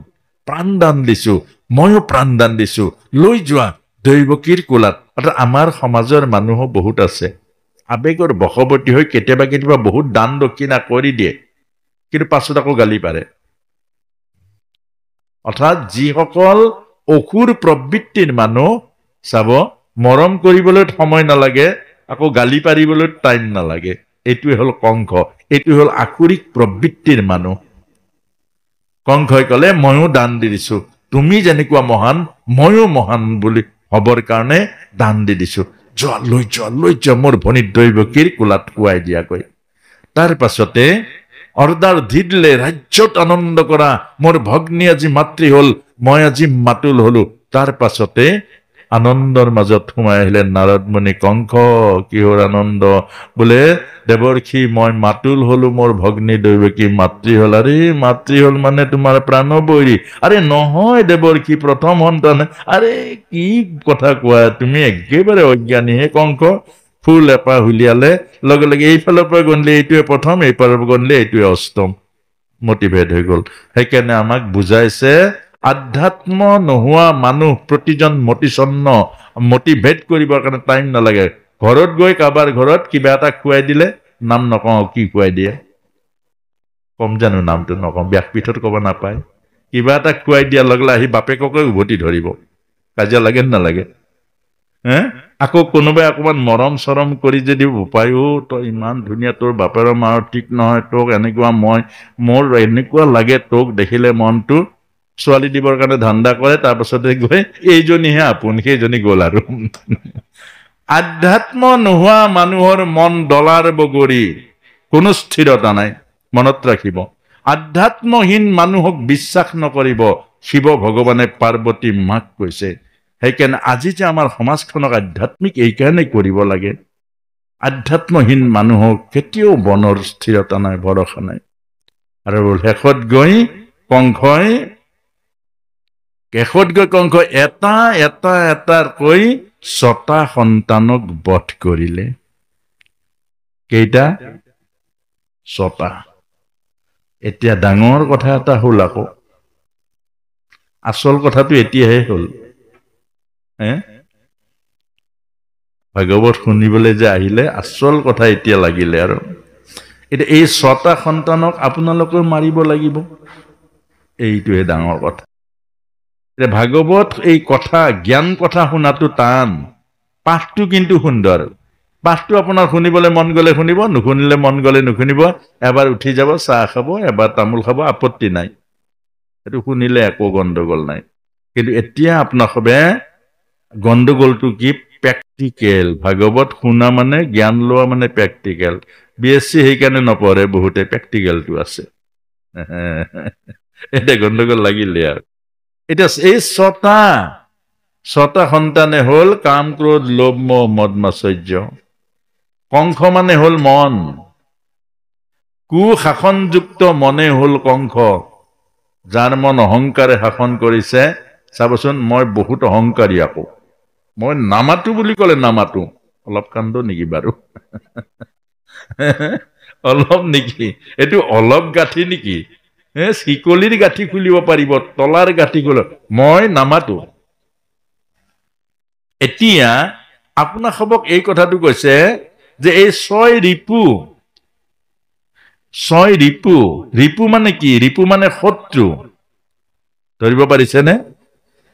প্ৰাণদান দিছো, ময়ো প্ৰাণদান দিছো, লৈ যোৱা দৈৱকীৰ কোলাত। অৰ্থাৎ আমাৰ সমাজৰ মানুহো বহুত আছে, আবেগৰ বশৱৰ্তী হৈ কেতিয়াবা কেতিয়াবা বহুত দান দক্ষিণা কৰি দিয়ে, কিন্তু পাছত আকৌ গালি পাৰে। অৰ্থাৎ যিসকল অসুৰ প্ৰবৃত্তিৰ মানুহ চাব, মৰম কৰিবলৈ সময় নালাগে, আকৌ গালি পাৰিবলৈ টাইম নালাগে। এইটোৱে হল কংস, এইটো হল আসুৰিক প্ৰবৃত্তিৰ মানুহ। কংসই কলে, ময়ো দান দি দিছো, তুমি যেনেকুৱা মহান ময়ো মহান বুলি হবৰ কাৰণে দান দি দিছো। যোৱা, লৈ যোৱা, লৈ যোৱা মোৰ ভনী দৈৱকীৰ কোলাত শুৱাই দিয়াকৈ। তাৰ পাছতে অৰ্ডাৰ দি দিলে, ৰাজ্যত আনন্দ কৰা, মোৰ ভগ্নী আজি মাতৃ হল, মই আজি মাতুল হলো। তাৰ পাছতে আনন্দৰ মাজত সোমাই আহিলে নাৰদ মুনি। কংস, কিহৰ আনন্দ? বোলে দেৱৰ্ষি, মই মাতুল হলো, মোৰ ভগ্নী দৈৱকী মাতৃ হল। আৰে মাতৃ হল মানে তোমাৰ প্ৰাণবৈৰী? আৰে নহয় দেৱৰ্ষি, প্ৰথম সন্তান। আৰে কি কথা কোৱা তুমি, একেবাৰে অজ্ঞানী হে কংস। ফুল এপাহ উলিয়ালে, লগে লগে এইফালৰ পৰা গণিলে এইটোৱে প্ৰথম, এইফালৰ পৰা গণিলে এইটোৱে অষ্টম, মতিভেদ হৈ গল। সেইকাৰণে আমাক বুজাইছে, আধ্যাত্ম নোহোৱা মানুহ প্ৰতিজন মতিছন্ন, মতিভেদ কৰিবৰ কাৰণে টাইম নালাগে। ঘৰত গৈ কাৰোবাৰ ঘৰত কিবা এটা খুৱাই দিলে, নাম নকওঁ কি খুৱাই দিয়ে, কম জানো নামটো নকওঁ, ব্যাসপীঠত কব নাপায়। কিবা এটা খুৱাই দিয়াৰ লগে লগে আহি বাপেককে উভতি ধৰিব, কাজিয়া লাগে নালাগে? আকৌ কোনোবাই অকমান মৰম চৰম কৰি যদি উপায়ো, তই ইমান ধুনীয়া, তোৰ বাপেৰ মাৰ ঠিক নহয়, তোক এনেকুৱা, মোৰ এনেকুৱা লাগে, তোক দেখিলে মনটো, ছোৱালী দিবৰ কাৰণে ধান্দা কৰে। তাৰ পাছতে গৈ এইজনীহে আপোন, সেইজনী গল আৰু। আধ্যাত্ম নোহোৱা মানুহৰ মন ডলাৰ বগৰী, কোনো স্থিৰতা নাই। মনত ৰাখিব, আধ্যাত্মহীন মানুহক বিশ্বাস নকৰিব, শিৱ ভগৱানে পাৰ্বতী মাক কৈছে। সেইকাৰণে আজি যে আমাৰ সমাজখনক আধ্যাত্মিক এইকাৰণে কৰিব লাগে, আধ্যাত্মহীন মানুহক কেতিয়াও বনৰ স্থিৰতা নাই, ভৰসা নাই। আৰু শেষত গৈ কংসই এটা এটা এটাকৈ 6টা সন্তানক বধ কৰিলে। কেইটা? 6টা। এতিয়া ডাঙৰ কথা এটা হল, আকৌ আচল কথাটো এতিয়াহে হল। ভাগৱত শুনিবলৈ যে আহিলে, আচল কথা এতিয়া লাগিলে। আৰু এতিয়া এই 6টা সন্তানক আপোনালোকে মাৰিব লাগিব, এইটোৱে ডাঙৰ কথা। এতিয়া ভাগৱত এই কথা, জ্ঞান কথা শুনাটো টান, পাঠটো কিন্তু সুন্দৰ। পাঠটো আপোনাৰ শুনিবলৈ মন গ'লে শুনিব, নুশুনিলে মন গ'লে নুশুনিব, এবাৰ উঠি যাব, চাহ খাব, এবাৰ তামোল খাব, আপত্তি নাই, সেইটো শুনিলে একো গণ্ডগোল নাই। কিন্তু এতিয়া আপোনাৰ সবে গণ্ডগোলটো কি? প্ৰেক্টিকেল। ভাগৱত শুনা মানে, জ্ঞান লোৱা মানে প্ৰেক্টিকেল। BSc সেইকাৰণে নপঢ়ে বহুতে, প্ৰেক্টিকেলটো আছে। এতিয়া গণ্ডগোল লাগিলে আৰু। এতিয়া এই ছটা সন্তানে হ'ল কাম, ক্ৰোধ, লোভ, মোহ, মদ, মাৎসৰ্য। কংস মানে হ'ল মন, কুশাসনযুক্ত মনে হ'ল কংস, যাৰ মন অহংকাৰে শাসন কৰিছে। চাবচোন, মই বহুত অহংকাৰী, আকৌ মই নামাতো বুলি ক'লে নামাতো। অলপ কান্দ নেকি বাৰু? অলপ নেকি? এইটো অলপ গাঁঠি নেকি? চিকলিৰ গাঁঠি খুলিব পাৰিব, তলাৰ গাঁঠি খুলিব, মই নামাতো। এতিয়া আপোনাক সবক এই কথাটো কৈছে যে এই ছয় ৰিপু মানে কি? ৰিপু মানে শত্ৰু। ধৰিব পাৰিছেনে?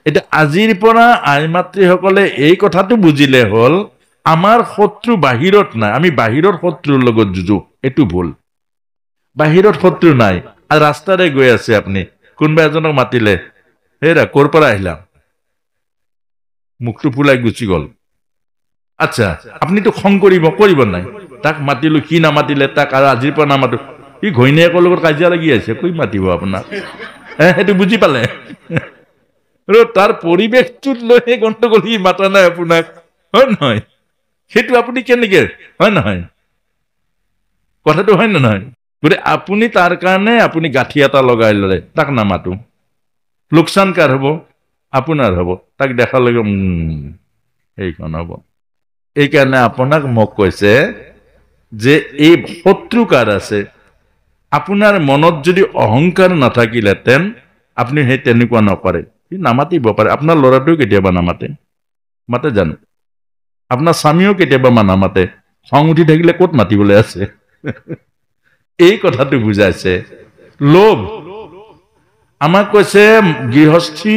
এতিয়া আজিৰ পৰা আই মাতৃসকলে এই কথাটো বুজিলে হ'ল, আমাৰ শত্ৰু বাহিৰত নাই, আমি বাহিৰৰ শত্ৰুৰ লগত যুঁজো। এইটো ভুল। বাহিৰত শত্ৰু নাই। আৰু ৰাস্তাৰে গৈ আছে আপুনি, কোনোবা এজনক মাতিলে, হেৰা ক'ৰ পৰা আহিলা, মুখটো ফুলাই গুচি গ'ল। আচ্ছা, আপুনিতো খং কৰিব নাই? তাক মাতিলো, কি নামাতিলে তাক, আৰু আজিৰ পৰা নামাতো। সি ঘৈণীয়েকৰ লগত কাজিয়া লাগি আছে, কৈ মাতিব আপোনাক? সেইটো বুজি পালে? তাৰ পৰিৱেশটোত লৈ গণ্ডগোল, সি মাতা নাই আপোনাক, হয় নহয়? সেইটো আপুনি কেনেকে, হয় নহয় কথাটো, হয় নে নহয়? গতিকে আপুনি তাৰ কাৰণে আপুনি গাঁঠি এটা লগাই ললে, তাক নামাতো। লোকচান কাৰ হ'ব? আপোনাৰ হ'ব। তাক দেখাৰ লগে সেইখন হ'ব। এইকাৰণে আপোনাক মোক কৈছে যে এই শত্ৰু কাৰ আছে? আপোনাৰ মনত যদি অহংকাৰ নাথাকিলেহেঁতেন আপুনি সেই তেনেকুৱা নকৰে। সি নামাতিব পাৰে, আপোনাৰ ল'ৰাটোও কেতিয়াবা নামাতে, মাতে জানো? আপোনাৰ স্বামীও কেতিয়াবা নামাতে। খং উঠি থাকিলে ক'ত মাতিবলৈ আছে? এই কথাটো বুজাইছে। লোভ আমাক কৈছে, গৃহস্থী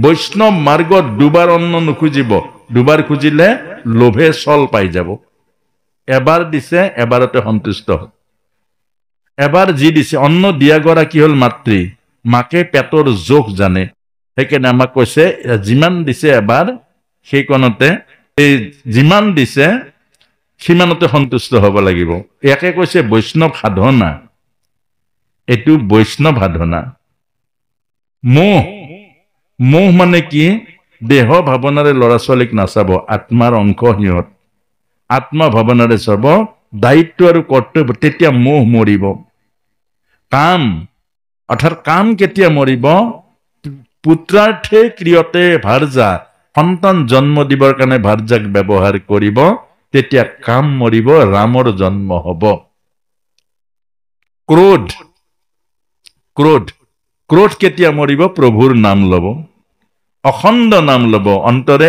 বৈষ্ণৱ মাৰ্গত দুবাৰ অন্ন নুখুজিব, দুবাৰ খুজিলে লোভে চল পাই যাব। এবাৰ দিছে, এবাৰতে সন্তুষ্ট। এবাৰ যি দিছে, অন্ন দিয়া গৰাকী হ'ল মাতৃ, মাকে পেটৰ জোখ জানে। সেইকাৰণে আমাক কৈছে, যিমান দিছে এবাৰ, সেইকণতে এই যিমান দিছে সিমানতে সন্তুষ্ট হ'ব লাগিব। ইয়াকে কৈছে বৈষ্ণৱ সাধনা। এইটো বৈষ্ণৱ সাধনা। মোহ মানে কি? দেহ ভাৱনাৰে ল'ৰা ছোৱালীক নাচাব, আত্মাৰ অংশ সিহঁত। আত্মা ভাৱনাৰে চাব, দায়িত্ব আৰু কৰ্তব্য, তেতিয়া মোহ মৰিব। কাম অৰ্থাৎ কাম কেতিয়া মৰিব? পুত্ৰাৰ্থে ক্ৰিয়তে ভাৰ্যা, সন্তান জন্ম দিবৰ কাৰণে ভাৰ্যাক ব্যৱহাৰ কৰিব, তেতিয়া কাম মৰিব, ৰামৰ জন্ম হ'ব। ক্ৰোধ কেতিয়া মৰিব? প্ৰভুৰ নাম ল'ব, অখণ্ড নাম ল'ব। অন্তৰে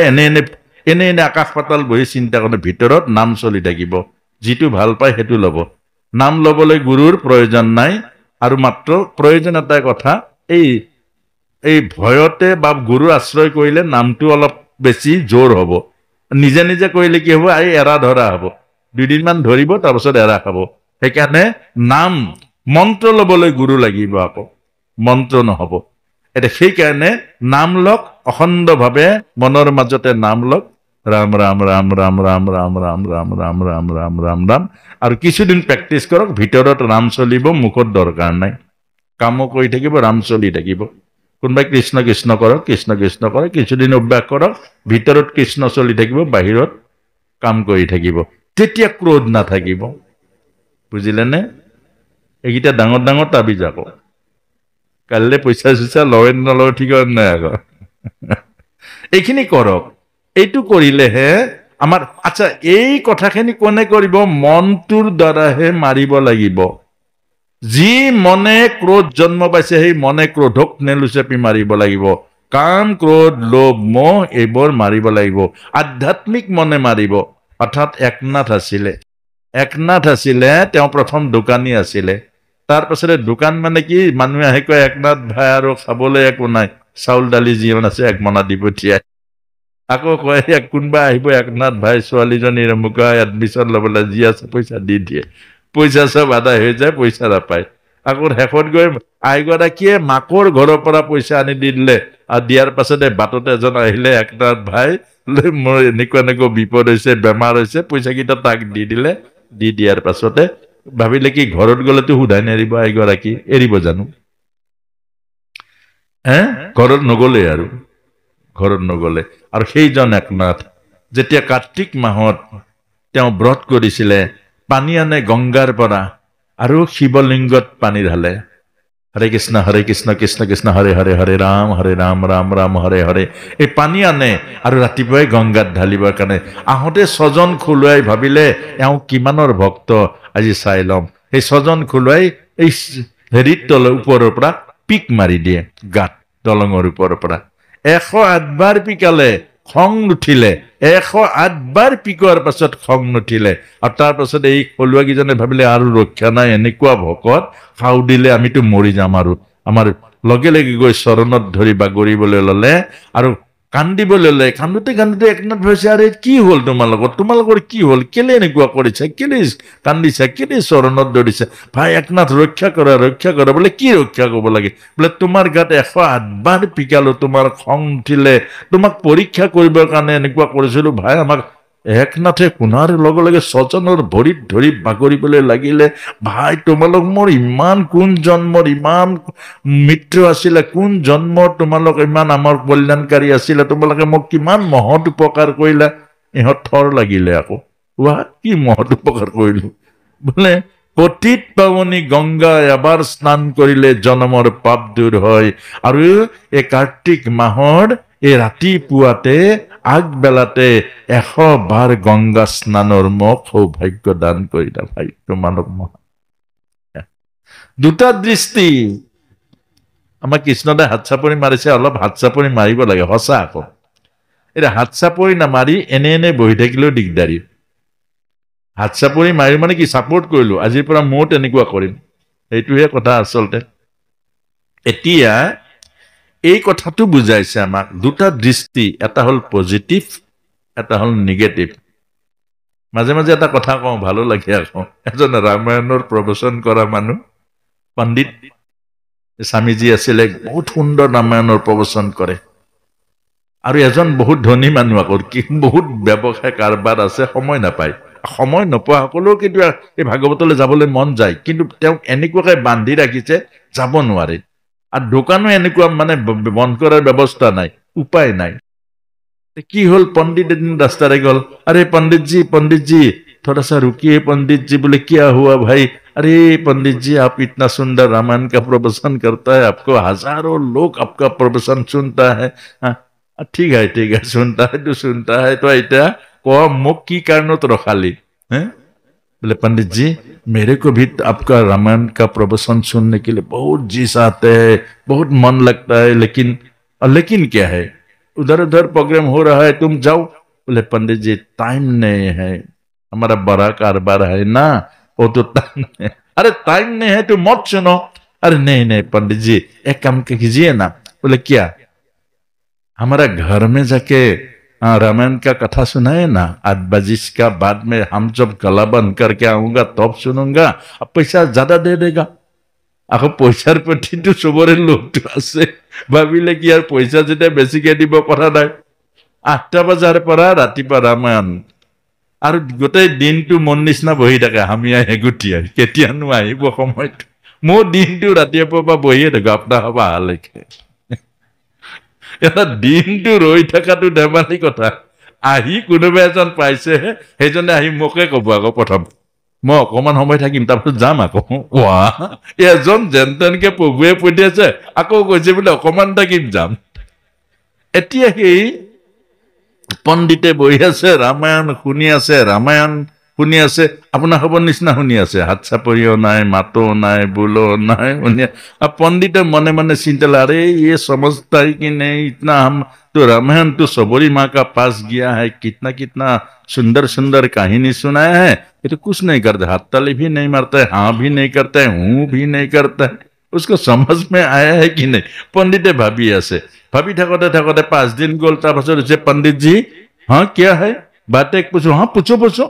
এনে আকাশ পাতাল বহি চিন্তা কৰে, ভিতৰত নাম চলি থাকিব। যিটো ভাল পায় সেইটো ল'ব। নাম ল'বলৈ গুৰুৰ প্ৰয়োজন নাই। আৰু মাত্ৰ প্ৰয়োজন এটাই কথা, এই ভয়তে বা গুৰুৰ আশ্ৰয় কৰিলে নামটো অলপ বেছি জোৰ হ'ব। নিজে নিজে কৰিলে কি হ'ব? এৰা ধৰা হ'ব। দুদিনমান ধৰিব, তাৰপিছত এৰা খাব। সেইকাৰণে নাম মন্ত্ৰ ল'বলৈ গুৰু লাগিব, আকৌ মন্ত্ৰ নহ'ব। এতিয়া সেইকাৰণে নাম লওক, অখণ্ডভাৱে মনৰ মাজতে নাম লওক, ৰাম ৰাম ৰাম ৰাম ৰাম ৰাম ৰাম ৰাম ৰাম ৰাম ৰাম ৰাম ৰাম। আৰু কিছুদিন প্ৰেক্টিচ কৰক, ভিতৰত ৰাম চলিব, মুখত দৰকাৰ নাই। কামো কৰি থাকিব, ৰাম চলি থাকিব। কোনোবাই কৃষ্ণ কৃষ্ণ কৰক, কৃষ্ণ কৃষ্ণ কৰক, কিছুদিন অভ্যাস কৰক, ভিতৰত কৃষ্ণ চলি থাকিব, বাহিৰত কাম কৰি থাকিব। তেতিয়া ক্ৰোধ নাথাকিব। বুজিলেনে? এইকেইটা ডাঙৰ ডাঙৰ তাবিজ আকৌ। কালিলে পইচা চইচা লয় নলয় ঠিক নাই আকৌ। এইখিনি কৰক। এইটো কৰিলেহে আমাৰ, আচ্ছা এই কথাখিনি কোনে কৰিব? মনটোৰ দ্বাৰাহে মাৰিব লাগিব। যি মনে ক্ৰোধ জন্ম পাইছে, সেই মনে ক্ৰোধক নেলুচেপি মাৰিব লাগিব। কাম, ক্ৰোধ, লোভ, মোহ এইবোৰ মাৰিব লাগিব। আধ্যাত্মিক মনে মাৰিব। অৰ্থাৎ একনাথ আছিলে, তেওঁ প্ৰথম দোকানী আছিলে। তাৰ পাছতে দোকান মানে কি? মানুহে আহি কয়, একনাথ ভাই আৰু খাবলৈ একো নাই, চাউল দালি যিমান আছে এক মনা দি পঠিয়াই। আকৌ কয় কোনোবা আহিব একনাথ ভাই ছোৱালীজনীৰ মোক এডমিশ্যন ল'বলৈ যি আছে পইচা দি দিয়ে, পইচা চব আদায় হৈ যায়, পইচা নাপায়। আকৌ শেষত গৈ আইগৰাকীয়ে মাকৰ ঘৰৰ পৰা পইচা আনি দি দিলে, আৰু দিয়াৰ পাছতে বাটতে এজন আহিলে, একনাথ ভাই মোৰ এনেকুৱা এনেকুৱা বিপদ হৈছে, বেমাৰ হৈছে, পইচাকেইটা তাক দি দিলে। দি দিয়াৰ পাছতে ভাবিলে কি ঘৰত গ'লেতো সোধাই নেৰিব, আইগৰাকী এৰিব জানো? ঘৰত নগ'লে আৰু ঘৰত নগ'লে। আৰু সেইজন একনাথ যেতিয়া কাৰ্তিক মাহত তেওঁ ব্ৰত কৰিছিলে, পানী আনে গংগাৰ পৰা আৰু শিৱলিংগত পানী ঢালে, হৰে কৃষ্ণ কৃষ্ণ কৃষ্ণ হৰে হৰে, হৰে ৰাম ৰাম ৰাম হৰে হৰে, এই পানী আনে আৰু ৰাতিপুৱাই গংগাত ঢালিবৰ কাৰণে আহোঁতে ছজন খোলোৱাই ভাবিলে এওঁ কিমানৰ ভক্ত, আজি চাই ল'ম। সেই ছজন খোলোৱাই এই হেৰিত তলৰ ওপৰৰ পৰা পিক মাৰি দিয়ে গাত, দলঙৰ ওপৰৰ পৰা 108 বাৰ পিকালে, খং নুঠিলে। 108 বাৰ পিকোৱাৰ পাছত খং নুঠিলে। আৰু তাৰ পাছত এই খলুৱাকেইজনে ভাবিলে আৰু ৰক্ষা নাই, এনেকুৱা ভকত খাও দিলে আমিতো মৰি যাম। আৰু আমাৰ লগে লগে গৈ চৰণত ধৰি বাগৰিবলৈ ল'লে আৰু কান্দিবলৈ ল'লে। কান্দোতে কান্দোতে একনাথ ভাবিছে, আৰে কি হ'ল তোমালোকৰ কি হ'ল, কেলে এনেকুৱা কৰিছে, কেলে কান্দিছে, কেলে চৰণত ধৰিছে? ভাই একনাথ ৰক্ষা কৰা বোলে। কি ৰক্ষা কৰিব লাগে? বোলে তোমাৰ গাত 108 বাৰ পিকালো, তোমাৰ খং উঠিলে, তোমাক পৰীক্ষা কৰিবৰ কাৰণে এনেকুৱা কৰিছিলো। ভাই আমাক একনাথে শুনাৰ লগে লগে ছজনৰ ভৰিত ধৰি বাগৰিবলৈ লাগিলে, ভাই তোমালোক মোৰ ইমান কোন জন্মৰ ইমান মিত্ৰ আছিলে, কোন জন্মৰ তোমালোক ইমান আমাৰ কল্যাণকাৰী আছিলে, তোমালোকে মোক কিমান মহৎ উপকাৰ কৰিলা। ইহঁত থৰ লাগিলে আকৌ, কি মহৎ উপকাৰ কৰিলো? বোলে পতিত পাৱনী গংগা এবাৰ স্নান কৰিলে জনমৰ পাপ দূৰ হয়। আৰু এই কাৰ্তিক মাহৰ এই ৰাতিপুৱাতে আগবেলাতে 100 বাৰ গংগা স্নানৰ মোক সৌভাগ্য দান কৰিলা। ভাই তোমালোক দুটা দৃষ্টি। আমাৰ কৃষ্ণদাই হাত চাপৰি মাৰিছে, অলপ হাত চাপৰি মাৰিব লাগে, সঁচা আকৌ। এতিয়া হাত চাপৰি নামাৰি এনে বহি থাকিলেও দিগদাৰী। হাত চাপৰি মাৰি মানে কি, ছাপোৰ্ট কৰিলো, আজিৰ পৰা ময়ো তেনেকুৱা কৰিম, সেইটোহে কথা আচলতে। এতিয়া এই কথাটো বুজাইছে আমাক, দুটা দৃষ্টি, এটা হ'ল পজিটিভ, এটা হ'ল নিগেটিভ। মাজে মাজে এটা কথা কওঁ, ভালো লাগে আকৌ। এজন ৰামায়ণৰ প্ৰবচন কৰা মানুহ পণ্ডিত স্বামীজী আছিলে, বহুত সুন্দৰ ৰামায়ণৰ প্ৰবচন কৰে। আৰু এজন বহুত ধনী মানুহ আকৌ, বহুত ব্যৱসায় কাৰবাৰ আছে, সময় নাপায়। সময় নোপোৱা সকলেও কিন্তু এই ভাগৱতলৈ যাবলৈ মন যায়, কিন্তু তেওঁক এনেকুৱাকে বান্ধি ৰাখিছে যাব নোৱাৰে। আৰু দোকানো এনেকুৱা মানে বন্ধ কৰাৰ ব্যৱস্থা নাই, উপায় নাই। কি হল, पंडित दिन रास्ता रे गल, अरे पंडित जी थोड़ा सा रुकिए पंडित जी। बोले क्या हुआ भाई? अरे पंडित जी आप इतना सुंदर रामायण का प्रवचन करता है, आपको हजारों लोग आपका प्रवचन सुनता है। ठीक है सुनता है तो इतना को मुख की कारण तो रखाली है। बोले पंडित जी मेरे को भी आपका रामायण का प्रवचन सुनने के लिए बहुत जीस आते है, बहुत मन लगता है, लेकिन क्या है, उधर उधर प्रोग्राम हो रहा है, तुम जाओ। बोले पंडित जी टाइम नहीं है, हमारा बड़ा कारोबार है ना, वो तो टाइम नहीं। अरे टाइम नहीं है तो मत सुनो। अरे नहीं पंडित जी एक काम कीजिए ना। बोले क्या? हमारा घर में जाके रामायण का कथा सुनाए ना, 8 बजे का बाद में हम जब गला बंद करके आऊंगा तब सुनूंगा, अब पैसा ज्यादा दे देगा। আকৌ পইচাৰ প্ৰতিটো চবৰে লোভটো আছে, ভাবিলে কি আৰু পইচা যেতিয়া বেছিকে দিব কথা নাই। 8টা বজাৰ পৰা ৰাতিপুৱা ৰামায়ণ, আৰু গোটেই দিনটো মন নিচিনা বহি থাকে, হামিয়াই হেগুটিয়াই, কেতিয়ানো আহিব সময়টো। মোৰ দিনটো ৰাতিপুৱাৰ পৰা বহিয়ে থাকো আপোনাৰ হবা অহালৈকে। এটা দিনটো ৰৈ থকাটো ধেমালি কথা। আহি কোনোবা এজন পাইছেহে, সেইজনে আহি মোকে কব আকৌ প্ৰথম, মই অকমান সময় থাকিম, তাৰপিছত যাম আকৌ। এজন যেন তেনকে প্ৰভুৱে পঠিয়াইছে, আকৌ কৈছে বোলে অকমান থাকিম যাম। এতিয়া সেই পণ্ডিতে বহি আছে, ৰামায়ণ শুনি আছে, আপোনাৰ খবৰ নিচিনা শুনি আছে, হাত চাপৰিও নাই, মাতো নাই, বোলো নাই, শুনি। अब पंडित मने मने चिंता ला, अरे ये समझता है कि नहीं, इतना हम तो रामायण तो सबरी माँ का पास गया है, कितना कितना सुंदर सुंदर कहानी सुनाया है, ये तो कुछ नहीं करता, हाथ ताली भी नहीं मारता है, हाँ भी नहीं करता है, हूँ भी नहीं करता है। उसको समझ में आया है कि नहीं? पंडिते भाभी ऐसे भाभी ठाकोते ठाकोते 5 दिन गोल से पंडित जी हाँ क्या है बातें पूछो हाँ पूछो पूछो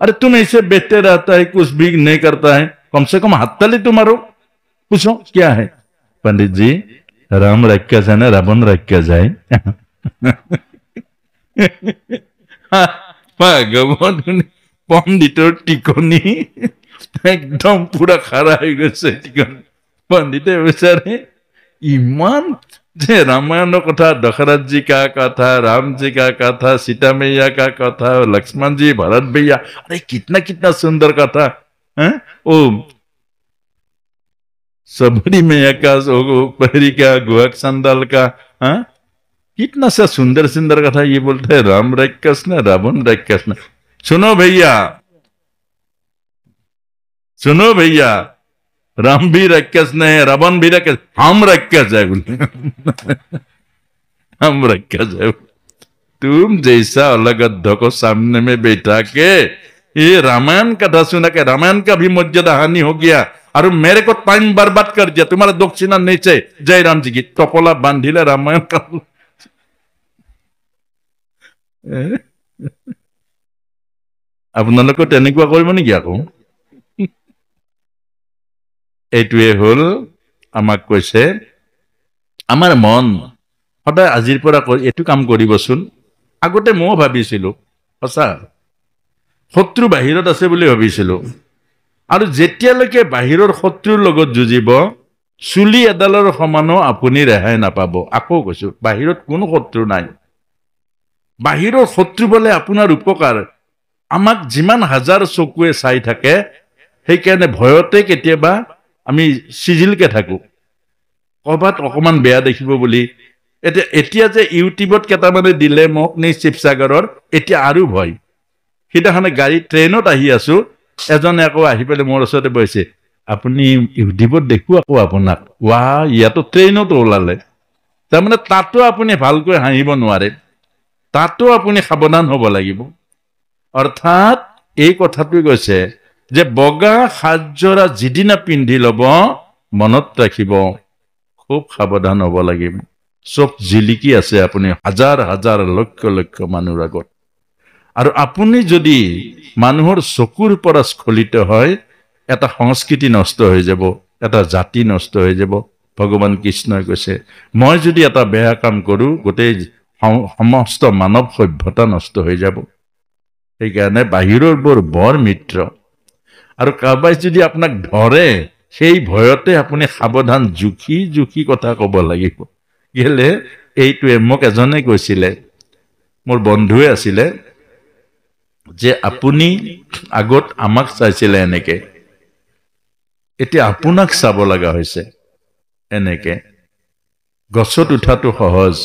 अरे तुम ऐसे बैठते रहता है कुछ भी नहीं करता है कम से कम हाथ ताली तुम्हारो पूछो क्या है पंडित जी राम रख्या जाए ना रावण रख्या जाए भगवान पंडितर टिकनी एकदम पूरा खारा हो गए टिकनी पंडिते बेचारे इमान जे रामायण कथा दशरथ जी का कथा राम जी का कथा सीता मैया का कथा लक्ष्मण जी भरत भैया अरे कितना कितना सुंदर कथा है ओ सबरी मैया का पहरी का गुहक संदल का हाँ कितना सा सुंदर सुंदर कथा ये बोलते हैं राम राक्षस न रावण राक्षस न सुनो भैया राम भी राक्षस नहीं है रावण भी राक्षस हम राक्षस है बोले हम राक्षस है तुम जैसा अलग अद्ध को सामने में बैठा के ये रामायण कथा सुना के रामायण का भी मर्यादा हानि हो गया और मेरे को टाइम बर्बाद कर दिया तुम्हारा दक्षिणा नीचे जय राम जी की टपोला बांधिले रामायण का আপোনালোকে তেনেকুৱা কৰিব নেকি আকৌ এইটোৱে হল আমাক কৈছে আমাৰ মন সদায় আজিৰ পৰা এইটো কাম কৰিবচোন আগতে মই ভাবিছিলো সঁচা শত্ৰু বাহিৰত আছে বুলি ভাবিছিলো আৰু যেতিয়ালৈকে বাহিৰৰ শত্ৰুৰ লগত যুঁজিব চুলি এডালৰ সমানো আপুনি ৰেহাই নাপাব আকৌ কৈছো বাহিৰত কোনো শত্ৰু নাই বাহিৰৰ শত্ৰু বলে আপোনাৰ উপকাৰ আমাক যিমান হাজাৰ চকুৱে চাই থাকে সেই কাৰণে ভয়তে কেতিয়াবা আমি সিজিলকে থাকো কবাত অকমান বেয়া দেখিব বুলি এতিয়া যে ইউটিউবত কেটামানে দিলে মোক নি শিৱসাগৰৰ এতিয়া আৰু ভয় সিটাখানে গাড়ী ট্ৰেইনত আহি আছো এজনে আকৌ আহি পেলে মোৰ ওচৰতে বহিছে আপুনি ইউটিউবত দেখো আকৌ আপোনাক ৱা ইয়াতো ট্ৰেইনত ওলালে তাৰমানে তাতো আপুনি ভালকৈ হাঁহিব নোৱাৰে তাতো আপুনি সাৱধান হ'ব লাগিব অৰ্থাৎ এই কথাটো কৈছে যে বগা সাজজৰা যিদিনা পিন্ধি ল'ব মনত ৰাখিব খুব সাৱধান হ'ব লাগিব সব জিলিকি আছে আপুনি হাজাৰ হাজাৰ লক্ষ লক্ষ মানুহৰ আগত আৰু আপুনি যদি মানুহৰ চকুৰ পৰা স্খলিত হয় এটা সংস্কৃতি নষ্ট হৈ যাব এটা জাতি নষ্ট হৈ যাব ভগৱান কৃষ্ণই কৈছে মই যদি এটা বেয়া কাম কৰো গোটেই সমস্ত মানৱ সভ্যতা নষ্ট হৈ যাব সেইকাৰণে বাহিৰৰ বৰ মিত্ৰ আৰু কাবাই যদি আপোনাক ধৰে সেই ভয়তে আপুনি সাৱধান জুখি জুখি কথা ক'ব লাগিব গেলে এইটোৱে মোক এজনে কৈছিলে মোৰ বন্ধুৱে আছিলে যে আপুনি আগত আমাক চাইছিলে এনেকে এতিয়া আপোনাক চাব লগা হৈছে এনেকে গছত উঠাটো সহজ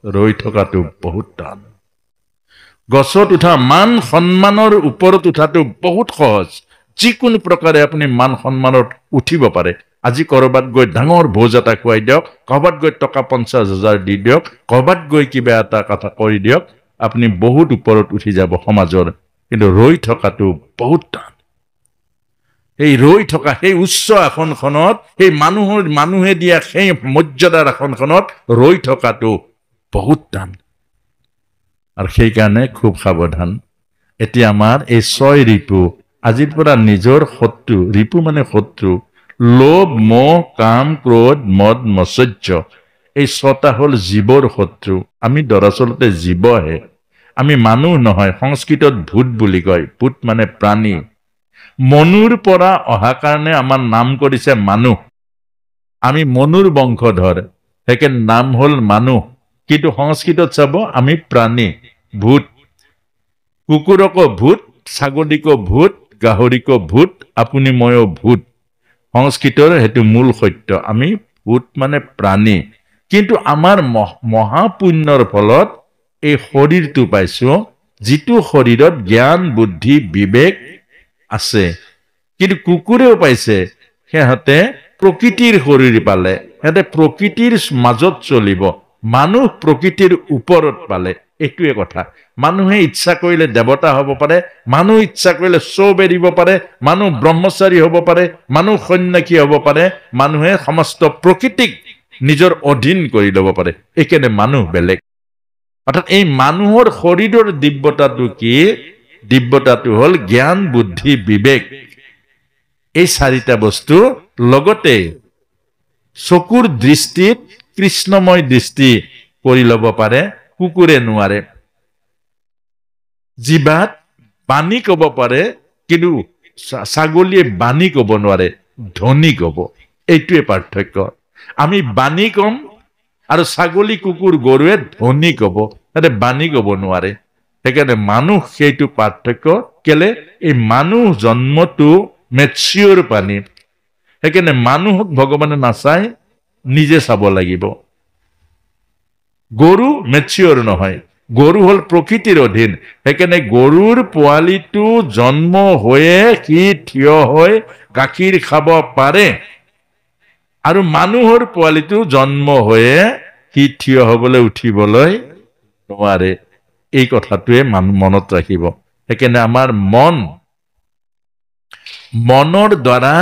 ৰৈ থকাটো বহুত টান গছত উঠা মান সন্মানৰ ওপৰত উঠাটো বহুত সহজ যিকোনো প্ৰকাৰে আপুনি মান সন্মানত উঠিব পাৰে আজি কৰবাত গৈ ডাঙৰ ভোজ এটা খুৱাই দিয়ক কৰবাত গৈ টকা 50,000 দি দিয়ক কৰবাত গৈ কিবা এটা কথা কৰি দিয়ক আপুনি বহুত ওপৰত উঠি যাব সমাজৰ কিন্তু ৰৈ থকাটো বহুত টান এই ৰৈ থকা সেই উচ্চ আসনখনত সেই মানুহে দিয়া সেই মৰ্যাদাৰ আসনখনত ৰৈ থকাটো বহুত টান আৰু সেই কাৰণে খুব সাৱধান এতিয়া আমাৰ এই 6 ৰিপু আজিৰ পৰা নিজৰ শত্ৰু ৰিপু মানে শত্ৰু লোভ মোহ কাম ক্ৰোধ মদ মৎসৰ্য এই 6টা হল জীৱৰ শত্ৰু আমি দৰাচলতে জীৱহে আমি মানুহ নহয় সংস্কৃতত ভূত বুলি কয় ভূত মানে প্ৰাণী মনুৰ পৰা অহা কাৰণে আমাৰ নাম কৰিছে মানুহ আমি মনুৰ বংশধৰ হেকে নাম হল মানুহ কিন্তু সংস্কৃতত চাব আমি প্ৰাণী ভূত কুকুৰকো ভূত ছাগলীকো ভূত গাহৰিকো ভূত আপুনি ময়ো ভূত সংস্কৃতৰ হেতু মূল সত্য আমি ভূত মানে প্ৰাণী কিন্তু আমাৰ মহাপুণ্যৰ ফলত এই শৰীৰটো পাইছো যিটো শৰীৰত জ্ঞান বুদ্ধি বিবেক আছে কিন্তু কুকুৰেও পাইছে হেহতে প্ৰকৃতিৰ শৰীৰ পালে হেতে প্ৰকৃতিৰ মাজত চলিব মানুহ প্ৰকৃতিৰ ওপৰত পালে এইটোৱে কথা মানুহে ইচ্ছা কৰিলে দেৱতা হ'ব পাৰে মানুহ ইচ্ছা কৰিলে চব এৰিব পাৰে মানুহ ব্ৰহ্মচাৰী হ'ব পাৰে মানুহ সন্ন্যাসী হ'ব পাৰে মানুহে সমস্ত প্ৰকৃতিক নিজৰ অধীন কৰি ল'ব পাৰে এইকাৰণে মানুহ বেলেগ অৰ্থাৎ এই মানুহৰ শৰীৰৰ দিব্যতাটো কি দিব্যতাটো হ'ল জ্ঞান বুদ্ধি বিবেক এই চাৰিটা বস্তু লগতে চকুৰ দৃষ্টিত কৃষ্ণময় দৃষ্টি কৰি ল'ব পাৰে কুকুৰে নোৱাৰে জিভাত বাণী ক'ব পাৰে কিন্তু ছাগলীয়ে বাণী ক'ব নোৱাৰে ধ্বনি ক'ব এইটোৱে পাৰ্থক্য আমি বাণী কম আৰু ছাগলী কুকুৰ গৰুৱে ধ্বনি ক'ব তাতে বাণী ক'ব নোৱাৰে সেইকাৰণে মানুহ সেইটো পাৰ্থক্য কেলে এই মানুহ জন্মটো মেচিয়ৰ প্ৰাণী সেইকাৰণে মানুহক ভগৱানে নাচাই নিজে চাব লাগিব গৰু মেচিয়ৰ নহয় গৰু হ'ল প্ৰকৃতিৰ অধীন সেইকাৰণে গৰুৰ পোৱালিটো জন্ম হৈয়ে সি থিয় হৈ গাখীৰ খাব পাৰে আৰু মানুহৰ পোৱালিটো জন্ম হৈয়ে সি থিয় হ'বলৈ উঠিবলৈ নোৱাৰে এই কথাটোৱে মনত ৰাখিব সেইকাৰণে আমাৰ মনৰ দ্বাৰা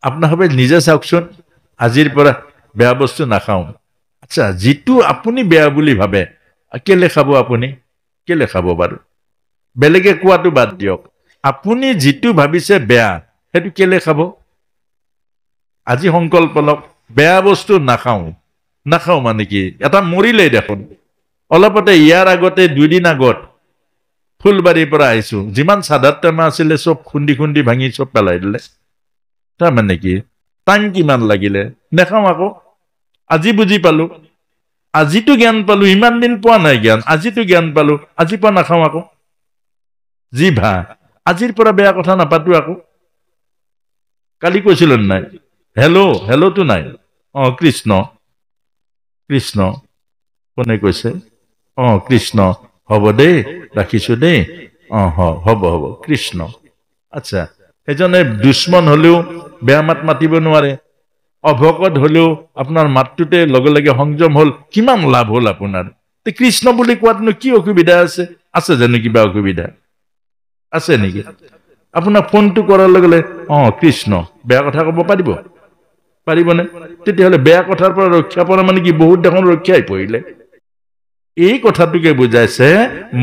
আপোনালোকে নিজে চাওকচোন আজিৰ পৰা বেয়া বস্তু নাখাওঁ আচ্ছা যিটো আপুনি বেয়া বুলি ভাবে কেলে খাব আপুনি কেলে খাব বাৰু বেলেগে কোৱাটো বাদ দিয়ক আপুনি যিটো ভাবিছে বেয়া সেইটো কেলে খাব আজি সংকল্প লওক বেয়া বস্তু নাখাওঁ মানে কি এটা মৰিলেই দেখোন অলপতে ইয়াৰ আগতে 2 দিন আগত ফুলবাৰীৰ পৰা আহিছো যিমান চাদাত টেমা আছিলে চব খুন্দি খুন্দি ভাঙি চব পেলাই দিলে তাৰমানে কি টাইম কিমান লাগিলে নেখাওঁ আকৌ আজি বুজি পালো আজিতো জ্ঞান পালো ইমান দিন পোৱা নাই জ্ঞান আজিতো জ্ঞান পালো আজি পৰা নাখাওঁ আকৌ জিভা আজিৰ পৰা বেয়া কথা নাপাতো আকৌ কালি কৈছিলো নাই হেল্ল'টো নাই কৃষ্ণ কোনে কৈছে কৃষ্ণ হ'ব দেই ৰাখিছো দেই হ'ব কৃষ্ণ আচ্ছা এজনে দুশ্মন হলেও বেয়া মাত মাতিব নোৱাৰে অভকত হলেও আপোনাৰ মাতটোতে লগে লগে সংযম হ'ল কিমান লাভ হ'ল আপোনাৰ কৃষ্ণ বুলি কোৱাতনো কি অসুবিধা আছে জানো কিবা অসুবিধা আছে নেকি আপোনাৰ ফোনটো কৰাৰ লগে লগে কৃষ্ণ বেয়া কথা ক'ব পাৰিবনে তেতিয়াহ'লে বেয়া কথাৰ পৰা ৰক্ষা পৰা মানে কি বহুত দেখোন ৰক্ষাই পৰিলে এই কথাটোকে বুজাইছে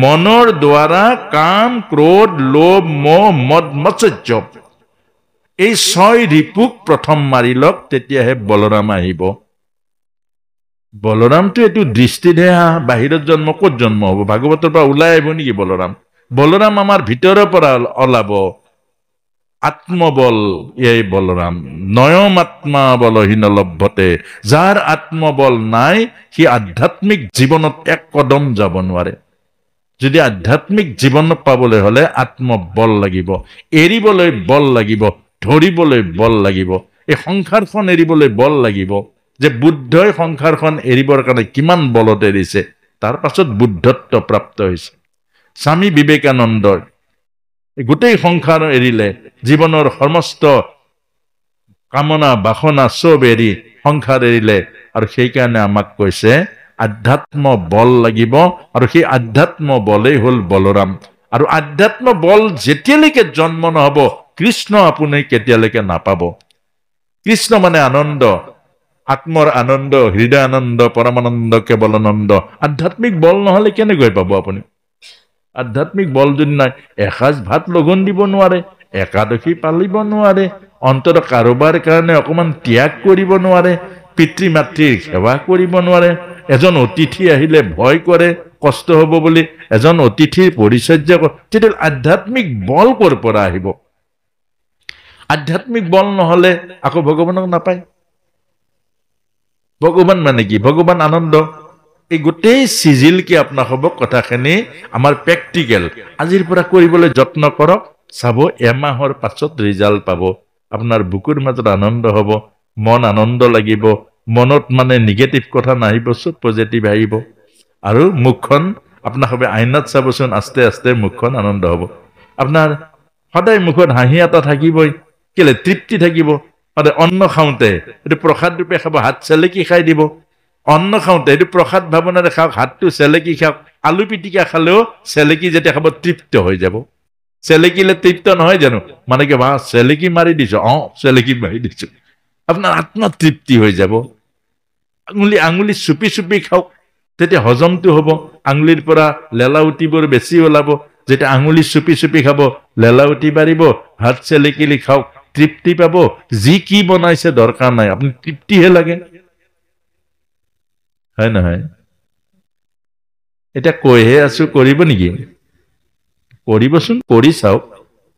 মনৰ দ্বাৰা কাম ক্ৰোধ লোভ মোহ মদ মৎসৰ্য এই 6 ৰিপুক প্ৰথম মাৰি লওক তেতিয়াহে বলৰাম আহিব বলৰামটো এইটো দৃষ্টিতহে বাহিৰত জন্ম ক'ত জন্ম হ'ব ভাগৱতৰ পৰা ওলাই আহিব নেকি বলৰাম আমাৰ ভিতৰৰ পৰা ওলাব আত্মবল এই বলৰাম নয়ম আত্মা বলহীন লভ্যতে যাৰ আত্মবল নাই সি আধ্যাত্মিক জীৱনত এক কদম যাব নোৱাৰে যদি আধ্যাত্মিক জীৱন পাবলৈ হলে আত্মবল লাগিব এৰিবলৈ বল লাগিব ধৰিবলৈ বল লাগিব এই সংসাৰখন এৰিবলৈ বল লাগিব যে বুদ্ধই সংসাৰখন এৰিবৰ কাৰণে কিমান বলত এৰিছে তাৰ পাছত বুদ্ধত্ব প্ৰাপ্ত হৈছে স্বামী বিবেকানন্দৰ গোটেই সংসাৰ এৰিলে জীৱনৰ সমস্ত কামনা বাসনা চব এৰি সংসাৰ এৰিলে আৰু সেইকাৰণে আমাক কৈছে আধ্যাত্ম বল লাগিব আৰু সেই আধ্যাত্ম বলেই হ'ল বলৰাম আৰু আধ্যাত্ম বল যেতিয়ালৈকে জন্ম নহব কৃষ্ণ আপুনি কেতিয়ালৈকে নাপাব কৃষ্ণ মানে আনন্দ আত্মৰ আনন্দ হৃদয় আনন্দ পৰমানন্দ কেৱলানন্দ আধ্যাত্মিক বল নহলে কেনেকৈ পাব আপুনি আধ্যাত্মিক বল যদি নাই এসাঁজ ভাত লঘোণ দিব নোৱাৰে একাদশী পালিব নোৱাৰে অন্তত কাৰোবাৰ কাৰণে অকমান ত্যাগ কৰিব নোৱাৰে পিতৃ মাতৃৰ সেৱা কৰিব নোৱাৰে এজন অতিথি আহিলে ভয় কৰে কষ্ট হ'ব বুলি এজন অতিথিৰ পৰিচৰ্যা কৰে তেতিয়া আধ্যাত্মিক বল ক'ৰ পৰা আহিব আধ্যাত্মিক বল নহলে আকৌ ভগৱানক নাপায় ভগৱান মানে কি ভগৱান আনন্দ এই গোটেই সিজিলকে আপোনাক হ'ব কথাখিনি আমাৰ প্ৰেক্টিকেল আজিৰ পৰা কৰিবলৈ যত্ন কৰক চাব এমাহৰ পাছত ৰিজাল্ট পাব আপোনাৰ বুকুৰ মাজত আনন্দ হ'ব মন আনন্দ লাগিব মনত মানে নিগেটিভ কথা নাহিব সব পজিটিভ আহিব আৰু মুখখন আপোনাক হবে আইনাত চাবচোন আস্তে আস্তে মুখখন আনন্দ হ'ব আপোনাৰ সদায় মুখত হাঁহি এটা থাকিবই কেলে তৃপ্তি থাকিব সদায় অন্ন খাওঁতে এইটো প্ৰসাদ ৰূপে খাব হাত চেলেকি খাই দিব অন্ন খাওঁতে এইটো প্ৰসাদ ভাৱনাৰে খাওক হাতটো চেলেকি খাওক আলু পিটিকা খালেও চেলেকি যেতিয়া খাব তৃপ্ত হৈ যাব। চেলেকিলে তৃপ্ত নহয় জানো? মানে কি চেলেকি মাৰি দিছো, চেলেকি মাৰি দিছো, আপোনাৰ আত্মতৃপ্তি হৈ যাব। আঙুলি চুপি চুপি খাওক, তেতিয়া হজমটো হ'ব, আঙুলিৰ পৰা লেলাউটিবোৰ বেছি ওলাব। যেতিয়া আঙুলি চুপি চুপি খাব, লেলাউটি বাঢ়িব, হাত চেলেকিলি খাওক, তৃপ্তি পাব। যি কি বনাইছে দৰকাৰ নাই, আপুনি তৃপ্তিহে লাগে, হয় নহয়? এতিয়া কৈহে আছো, কৰিব নেকি? কৰিবচোন, কৰি চাওক,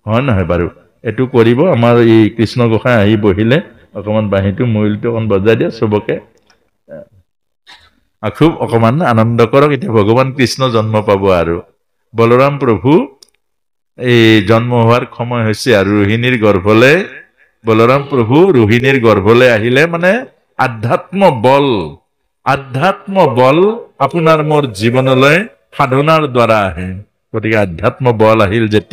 হয় নহয় বাৰু? এইটো কৰিব। আমাৰ এই কৃষ্ণ গোসাঁই আহি বহিলে অকমান বাঁহীটো মূলটো অকমান বজাই দিয়ে চবকে, খুব অকমান আনন্দ কৰক। এতিয়া ভগৱান কৃষ্ণ জন্ম পাব আৰু বলৰাম প্ৰভু এই জন্ম হোৱাৰ সময় হৈছে আৰু ৰোহিণীৰ গৰ্ভলৈ বলৰাম প্ৰভু ৰোহিণীৰ গৰ্ভলৈ আহিলে। মানে আধ্যাত্ম বল আপোনাৰ মোৰ জীৱনলৈ সাধনাৰ দ্বাৰা আহে। গতিকে আধ্যাত্ম বল আহিল যেতিয়া